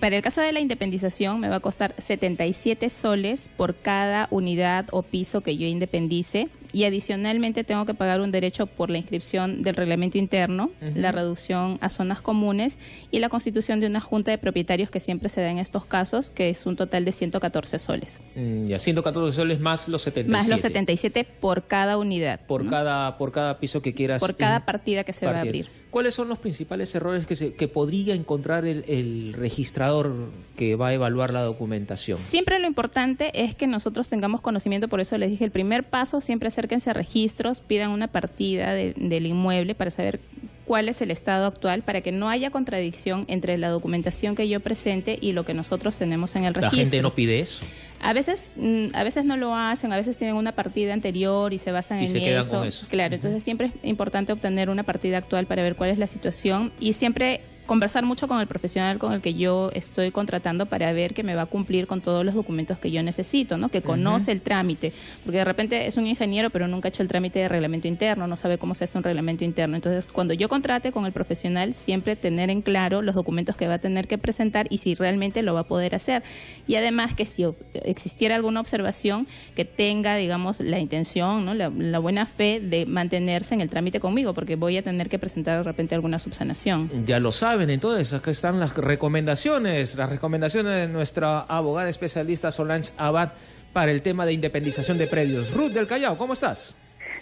Para el caso de la independización me va a costar 77 soles por cada unidad o piso que yo independice y adicionalmente tengo que pagar un derecho por la inscripción del reglamento interno, la reducción a zonas comunes y la constitución de una junta de propietarios que siempre se da en estos casos, que es un total de 114 soles. Ya, 114 soles más los 77. Más los 77 por cada unidad. Por cada piso que quieras. Por cada partida que se va a abrir. ¿Cuáles son los principales errores que podría encontrar el registrador que va a evaluar la documentación? Siempre lo importante es que nosotros tengamos conocimiento, por eso les dije, el primer paso, siempre acérquense a registros, pidan una partida del inmueble para saber cuál es el estado actual, para que no haya contradicción entre la documentación que yo presente y lo que nosotros tenemos en el registro. La gente no pide eso. A veces no lo hacen, a veces tienen una partida anterior y se basan en quedan con eso. Claro, entonces siempre es importante obtener una partida actual para ver cuál es la situación y siempre conversar mucho con el profesional con el que yo estoy contratando para ver que me va a cumplir con todos los documentos que yo necesito, ¿no? Que conoce el trámite, porque de repente es un ingeniero pero nunca ha hecho el trámite de reglamento interno, no sabe cómo se hace un reglamento interno. Entonces, cuando yo contrate con el profesional, siempre tener en claro los documentos que va a tener que presentar y si realmente lo va a poder hacer. Y además que si existiera alguna observación, que tenga, digamos, la intención, ¿no? La buena fe de mantenerse en el trámite conmigo, porque voy a tener que presentar de repente alguna subsanación. Ya lo saben, entonces acá están las recomendaciones de nuestra abogada especialista Solange Abad para el tema de independización de predios. Ruth del Callao, ¿cómo estás?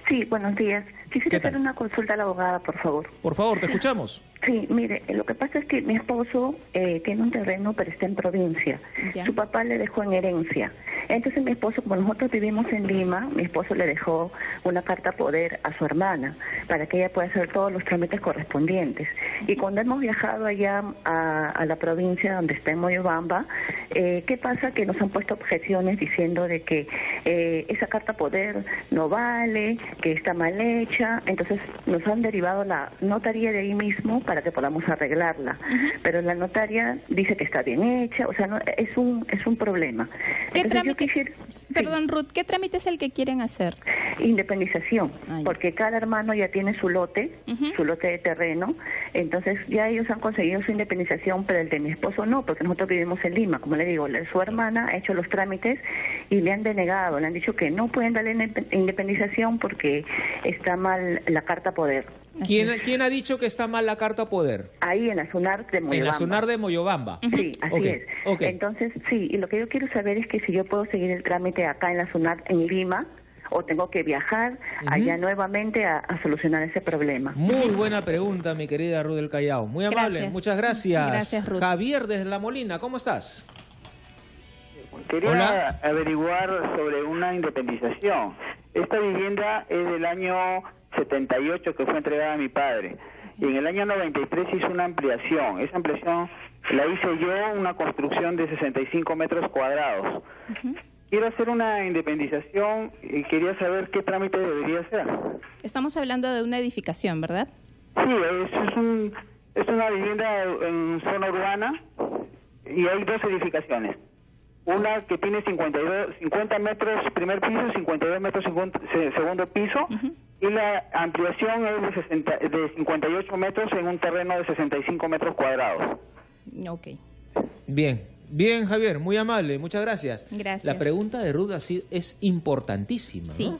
Sí, buenos días. Quisiera hacer una consulta a la abogada, por favor. Por favor, te escuchamos. Sí, mire, lo que pasa es que mi esposo tiene un terreno, pero está en provincia. Ya. Su papá le dejó en herencia. Entonces mi esposo, como nosotros vivimos en Lima, mi esposo le dejó una carta poder a su hermana para que ella pueda hacer todos los trámites correspondientes. Y cuando hemos viajado allá a la provincia donde está en Moyobamba, ¿qué pasa? Que nos han puesto objeciones diciendo de que esa carta poder no vale, que está mal hecha. Entonces nos han derivado la notaría de ahí mismo para que podamos arreglarla. Pero la notaria dice que está bien hecha, o sea, no, es un problema. ¿Qué Entonces, trámite? Perdón, sí. Ruth, ¿qué trámite es el que quieren hacer? Independización, porque cada hermano ya tiene su lote de terreno, entonces ya ellos han conseguido su independización, pero el de mi esposo no, porque nosotros vivimos en Lima, como le digo, su hermana ha hecho los trámites y le han denegado, le han dicho que no pueden darle independización porque está mal la carta poder. ¿Quién ha dicho que está mal la carta poder? Ahí en la SUNAR de Moyobamba. En la SUNAR de Moyobamba. Sí, así es. Entonces, sí, y lo que yo quiero saber es que si yo puedo seguir el trámite acá en la SUNAR en Lima o tengo que viajar allá nuevamente a solucionar ese problema. Muy buena pregunta, mi querida Ruth del Callao. Muy amable, muchas gracias. Gracias, Ruth. Javier desde La Molina, ¿cómo estás? Quería averiguar sobre una independización. Esta vivienda es del año 78 que fue entregada a mi padre. Y en el año 93 hizo una ampliación. Esa ampliación la hice yo, una construcción de 65 metros cuadrados. Quiero hacer una independización y quería saber qué trámite debería hacer. Estamos hablando de una edificación, ¿verdad? Sí, es una vivienda en zona urbana y hay dos edificaciones. Una que tiene 50 metros primer piso, 52 metros segundo piso, y la ampliación es de 58 metros en un terreno de 65 metros cuadrados. Ok. Bien, Bien, Javier, muy amable, muchas gracias. Gracias. La pregunta de Ruth así es importantísima, sí. ¿no?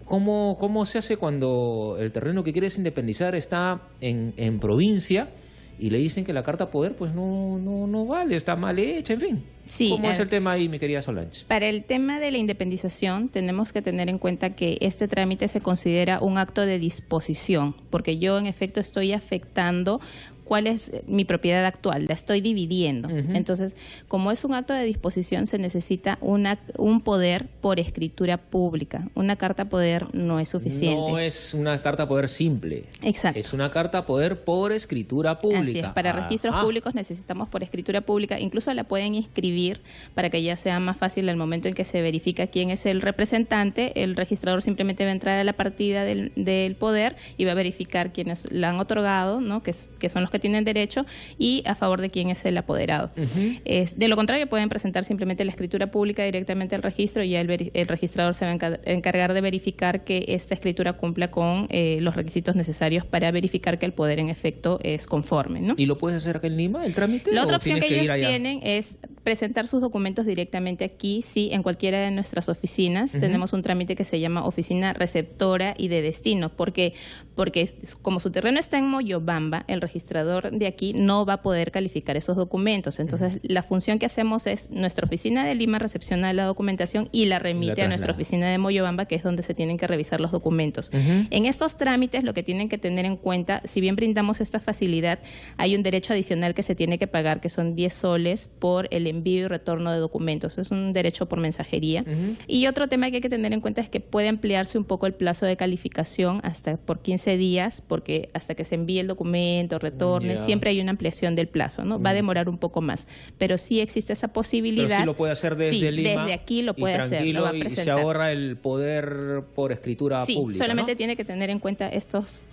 ¿Cómo se hace cuando el terreno que quieres independizar está en provincia y le dicen que la carta poder pues no vale, está mal hecha, en fin? Sí, ¿Cómo es el tema ahí, mi querida Solange? Para el tema de la independización tenemos que tener en cuenta que este trámite se considera un acto de disposición, porque yo en efecto estoy afectando cuál es mi propiedad actual, la estoy dividiendo. Entonces, como es un acto de disposición, se necesita un poder por escritura pública. Una carta poder no es suficiente. No es una carta poder simple. Exacto. Es una carta poder por escritura pública. Así es. Para registros públicos necesitamos por escritura pública. Incluso la pueden inscribir para que ya sea más fácil al momento en que se verifica quién es el representante. El registrador simplemente va a entrar a la partida del poder y va a verificar quiénes la han otorgado, ¿no? que son los que tienen derecho, y a favor de quién es el apoderado. De lo contrario, pueden presentar simplemente la escritura pública directamente al registro y ya el registrador se va a encargar de verificar que esta escritura cumpla con los requisitos necesarios para verificar que el poder en efecto es conforme, ¿no? ¿Y lo puedes hacer acá en Lima, el trámite? La otra opción que ellos tienen es presentar sus documentos directamente aquí, sí, en cualquiera de nuestras oficinas. Tenemos un trámite que se llama Oficina Receptora y de Destino. ¿Por qué? Porque como su terreno está en Moyobamba, el registrador de aquí no va a poder calificar esos documentos. Entonces, la función que hacemos es nuestra oficina de Lima recepciona la documentación y la remite a nuestra oficina de Moyobamba, que es donde se tienen que revisar los documentos. En estos trámites, lo que tienen que tener en cuenta, si bien brindamos esta facilidad, hay un derecho adicional que se tiene que pagar, que son 10 soles por el envío y retorno de documentos. Es un derecho por mensajería. Y otro tema que hay que tener en cuenta es que puede ampliarse un poco el plazo de calificación hasta por 15 días, porque hasta que se envíe el documento, retorne, siempre hay una ampliación del plazo, ¿no? Va a demorar un poco más, pero sí existe esa posibilidad. Pero sí lo puede hacer desde Lima. Desde aquí lo puede hacer, lo va a presentar. Y se ahorra el poder por escritura pública, solamente ¿no? tiene que tener en cuenta estos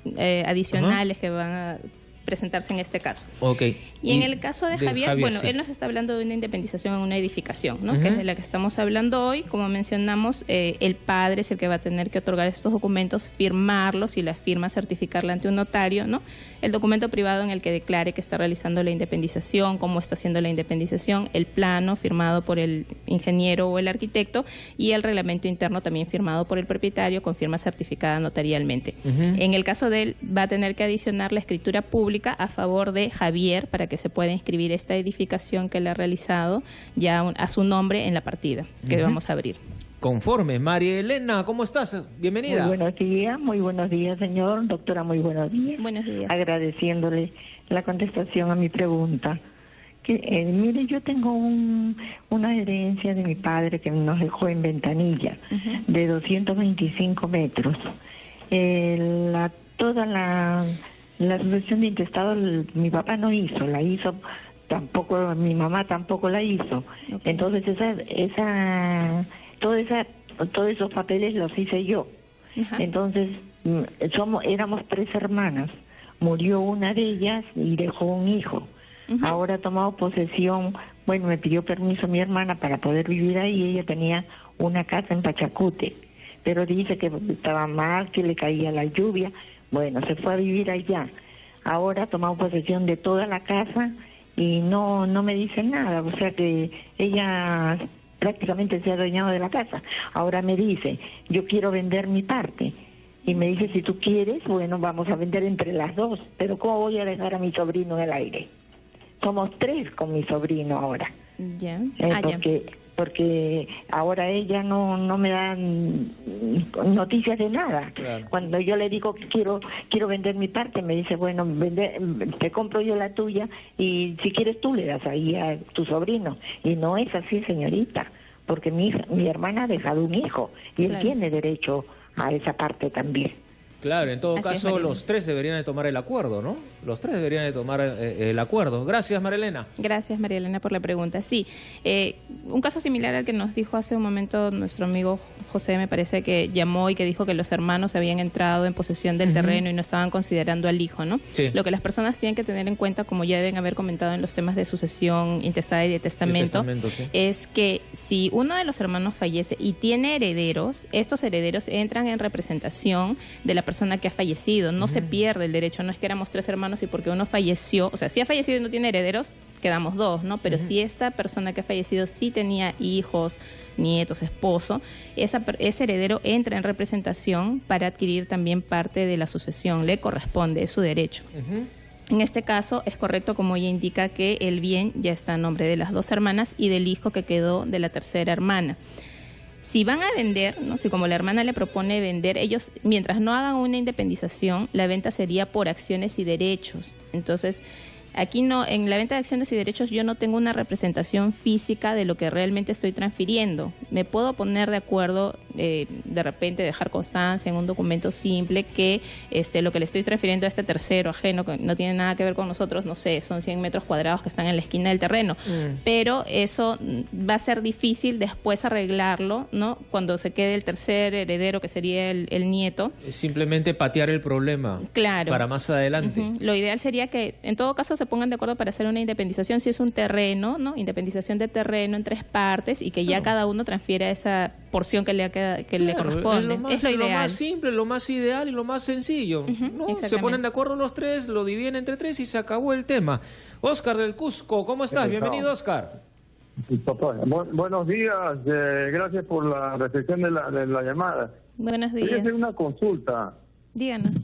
adicionales que van a presentarse en este caso. Y en el caso de Javier, bueno, él nos está hablando de una independización en una edificación, ¿no? Que es de la que estamos hablando hoy. Como mencionamos, el padre es el que va a tener que otorgar estos documentos, firmarlos y la firma certificarla ante un notario, ¿no? El documento privado en el que declare que está realizando la independización, cómo está haciendo la independización, el plano firmado por el ingeniero o el arquitecto y el reglamento interno también firmado por el propietario con firma certificada notarialmente. En el caso de él, va a tener que adicionar la escritura pública a favor de Javier para que se pueda inscribir esta edificación que él ha realizado ya a su nombre en la partida que vamos a abrir. Conforme. María Elena, ¿cómo estás? Bienvenida. Muy buenos días, señor. Doctora, muy buenos días. Buenos días. Agradeciéndole la contestación a mi pregunta. Mire, yo tengo una herencia de mi padre que nos dejó en Ventanilla, de 225 metros. Toda la sucesión de intestado mi papá no hizo, la hizo tampoco, mi mamá tampoco la hizo. Entonces todos esos papeles los hice yo. Entonces éramos 3 hermanas, murió una de ellas y dejó un hijo. Ahora ha tomado posesión, bueno, me pidió permiso mi hermana para poder vivir ahí. Ella tenía una casa en Pachacute, pero dice que estaba mal, que le caía la lluvia. Bueno, se fue a vivir allá. Ahora ha tomado posesión de toda la casa y no me dice nada. O sea que ella prácticamente se ha adueñado de la casa. Ahora me dice, yo quiero vender mi parte. Y me dice, si tú quieres, bueno, vamos a vender entre las dos. Pero ¿cómo voy a dejar a mi sobrino en el aire? Somos 3 con mi sobrino ahora. Ya. Porque ahora ella no me da noticias de nada. Claro. Cuando yo le digo que quiero vender mi parte, me dice, bueno, te compro yo la tuya y si quieres tú le das ahí a tu sobrino. Y no es así, señorita, porque mi hermana ha dejado un hijo y él tiene derecho a esa parte también. Claro, en todo caso, los 3 deberían de tomar el acuerdo, ¿no? Los 3 deberían de tomar el acuerdo. Gracias, María Elena. Gracias, María Elena, por la pregunta. Sí, un caso similar al que nos dijo hace un momento nuestro amigo José, me parece que llamó y que dijo que los hermanos habían entrado en posesión del terreno y no estaban considerando al hijo, ¿no? Sí. Lo que las personas tienen que tener en cuenta, como ya deben haber comentado en los temas de sucesión intestada y de testamento, es que si uno de los hermanos fallece y tiene herederos, estos herederos entran en representación de la persona persona que ha fallecido. No se pierde el derecho, no es que éramos 3 hermanos y porque uno falleció, o sea, si ha fallecido y no tiene herederos, quedamos 2, ¿no? Pero si esta persona que ha fallecido sí tenía hijos, nietos, esposo, ese heredero entra en representación para adquirir también parte de la sucesión, le corresponde, es su derecho. En este caso es correcto, como ella indica, que el bien ya está a nombre de las 2 hermanas y del hijo que quedó de la tercera hermana. Si van a vender, ¿no? Si como la hermana le propone vender, ellos, mientras no hagan una independización, la venta sería por acciones y derechos. Entonces, aquí no, en la venta de acciones y derechos yo no tengo una representación física de lo que realmente estoy transfiriendo. Me puedo poner de acuerdo, de repente dejar constancia en un documento simple que lo que le estoy transfiriendo a este tercero ajeno, que no tiene nada que ver con nosotros, no sé, son 100 metros cuadrados que están en la esquina del terreno. Pero eso va a ser difícil después arreglarlo, ¿no? Cuando se quede el tercer heredero, que sería el nieto. Simplemente patear el problema. Claro. Para más adelante. Lo ideal sería que, en todo caso, se pongan de acuerdo para hacer una independización si es un terreno, ¿no? Independización de terreno en 3 partes y que ya cada uno transfiera esa porción que le corresponde. Es lo ideal. Lo más simple, lo más ideal y lo más sencillo. ¿No? Se ponen de acuerdo los 3, lo dividen entre 3 y se acabó el tema. Oscar del Cusco, ¿cómo estás? Bienvenido, Oscar. Buenos días, gracias por la recepción de la llamada. Buenos días. Quería hacer una consulta. Díganos.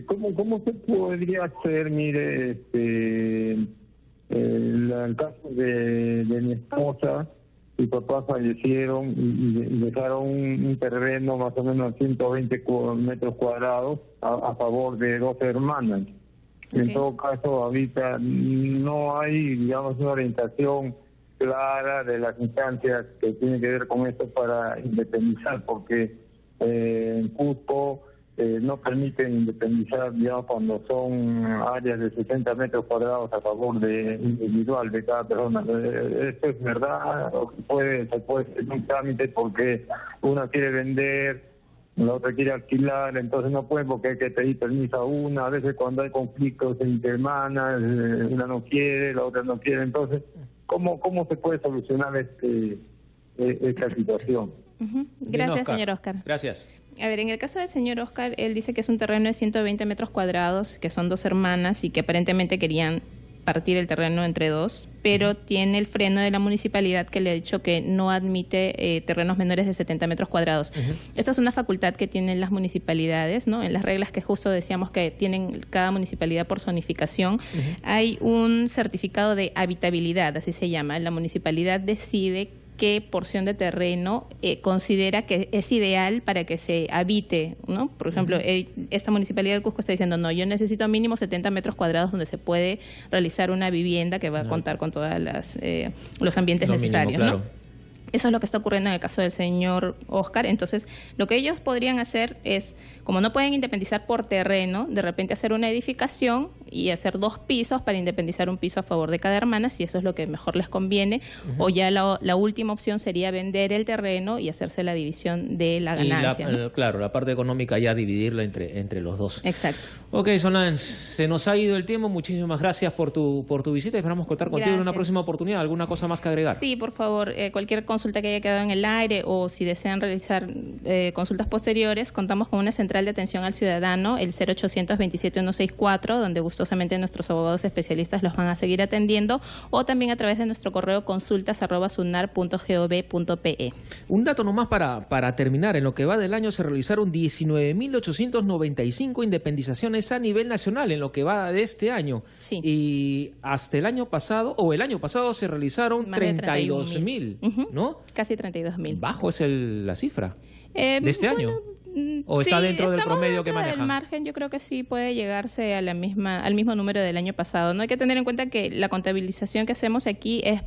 ¿Cómo se podría hacer, mire, el caso de mi esposa? Mi papá fallecieron y dejaron un terreno más o menos 120 metros cuadrados a favor de 2 hermanas. En todo caso, ahorita no hay, digamos, una orientación clara de las instancias que tienen que ver con esto para independizar, porque en Cusco no permiten independizar, digamos, cuando son áreas de 60 metros cuadrados a favor de individual de cada persona. ¿Esto es verdad? ¿O se puede hacer un trámite porque una quiere vender, la otra quiere alquilar, entonces no puede porque hay que pedir permiso a una? A veces cuando hay conflictos entre hermanas, una no quiere, la otra no quiere. Entonces, ¿cómo se puede solucionar esta situación? Gracias, señor Oscar. Gracias. A ver, en el caso del señor Oscar, él dice que es un terreno de 120 metros cuadrados, que son 2 hermanas y que aparentemente querían partir el terreno entre 2, pero tiene el freno de la municipalidad que le ha dicho que no admite terrenos menores de 70 metros cuadrados. Esta es una facultad que tienen las municipalidades, ¿no? En las reglas que justo decíamos que tienen cada municipalidad por zonificación, hay un certificado de habitabilidad, así se llama. La municipalidad decide qué porción de terreno considera que es ideal para que se habite, ¿no? Por ejemplo, esta municipalidad del Cusco está diciendo, no, yo necesito mínimo 70 metros cuadrados donde se puede realizar una vivienda que va a contar con todas los ambientes necesarios, mínimo, claro. ¿No? Eso es lo que está ocurriendo en el caso del señor Oscar. Entonces, lo que ellos podrían hacer es, como no pueden independizar por terreno, de repente hacer una edificación y hacer 2 pisos para independizar un piso a favor de cada hermana, si eso es lo que mejor les conviene. O ya la última opción sería vender el terreno y hacerse la división de la ganancia. ¿No? Claro, la parte económica ya dividirla entre los 2. Exacto. Ok, Solange, se nos ha ido el tiempo. Muchísimas gracias por tu visita. Esperamos contar contigo en una próxima oportunidad. ¿Alguna cosa más que agregar? Sí, por favor, cualquier consulta que haya quedado en el aire o si desean realizar consultas posteriores, contamos con una central de atención al ciudadano, el 0800 27 164, donde gustosamente nuestros abogados especialistas los van a seguir atendiendo, o también a través de nuestro correo consultas@sunar.gov.pe. Un dato nomás para terminar. En lo que va del año se realizaron 19.895 independizaciones a nivel nacional en lo que va de este año. Sí. Y hasta el año pasado se realizaron 32.000, ¿no? Casi 32.000. Bajo es la cifra de este año. ¿O está dentro del promedio que manejan? El margen, yo creo que sí puede llegarse a al mismo número del año pasado. No hay que tener en cuenta que la contabilización que hacemos aquí es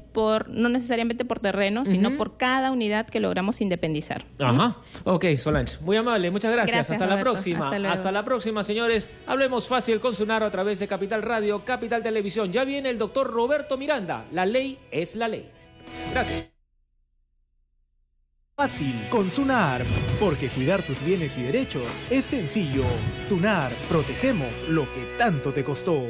no necesariamente por terreno, sino por cada unidad que logramos independizar. Ajá. Ok, Solange, muy amable, muchas gracias. Hasta Roberto. La próxima. Hasta la próxima, señores. Hablemos fácil con Sunar a través de Capital Radio, Capital Televisión. Ya viene el doctor Roberto Miranda. La ley es la ley. Gracias. Fácil con Sunar, porque cuidar tus bienes y derechos es sencillo. Sunar, protegemos lo que tanto te costó.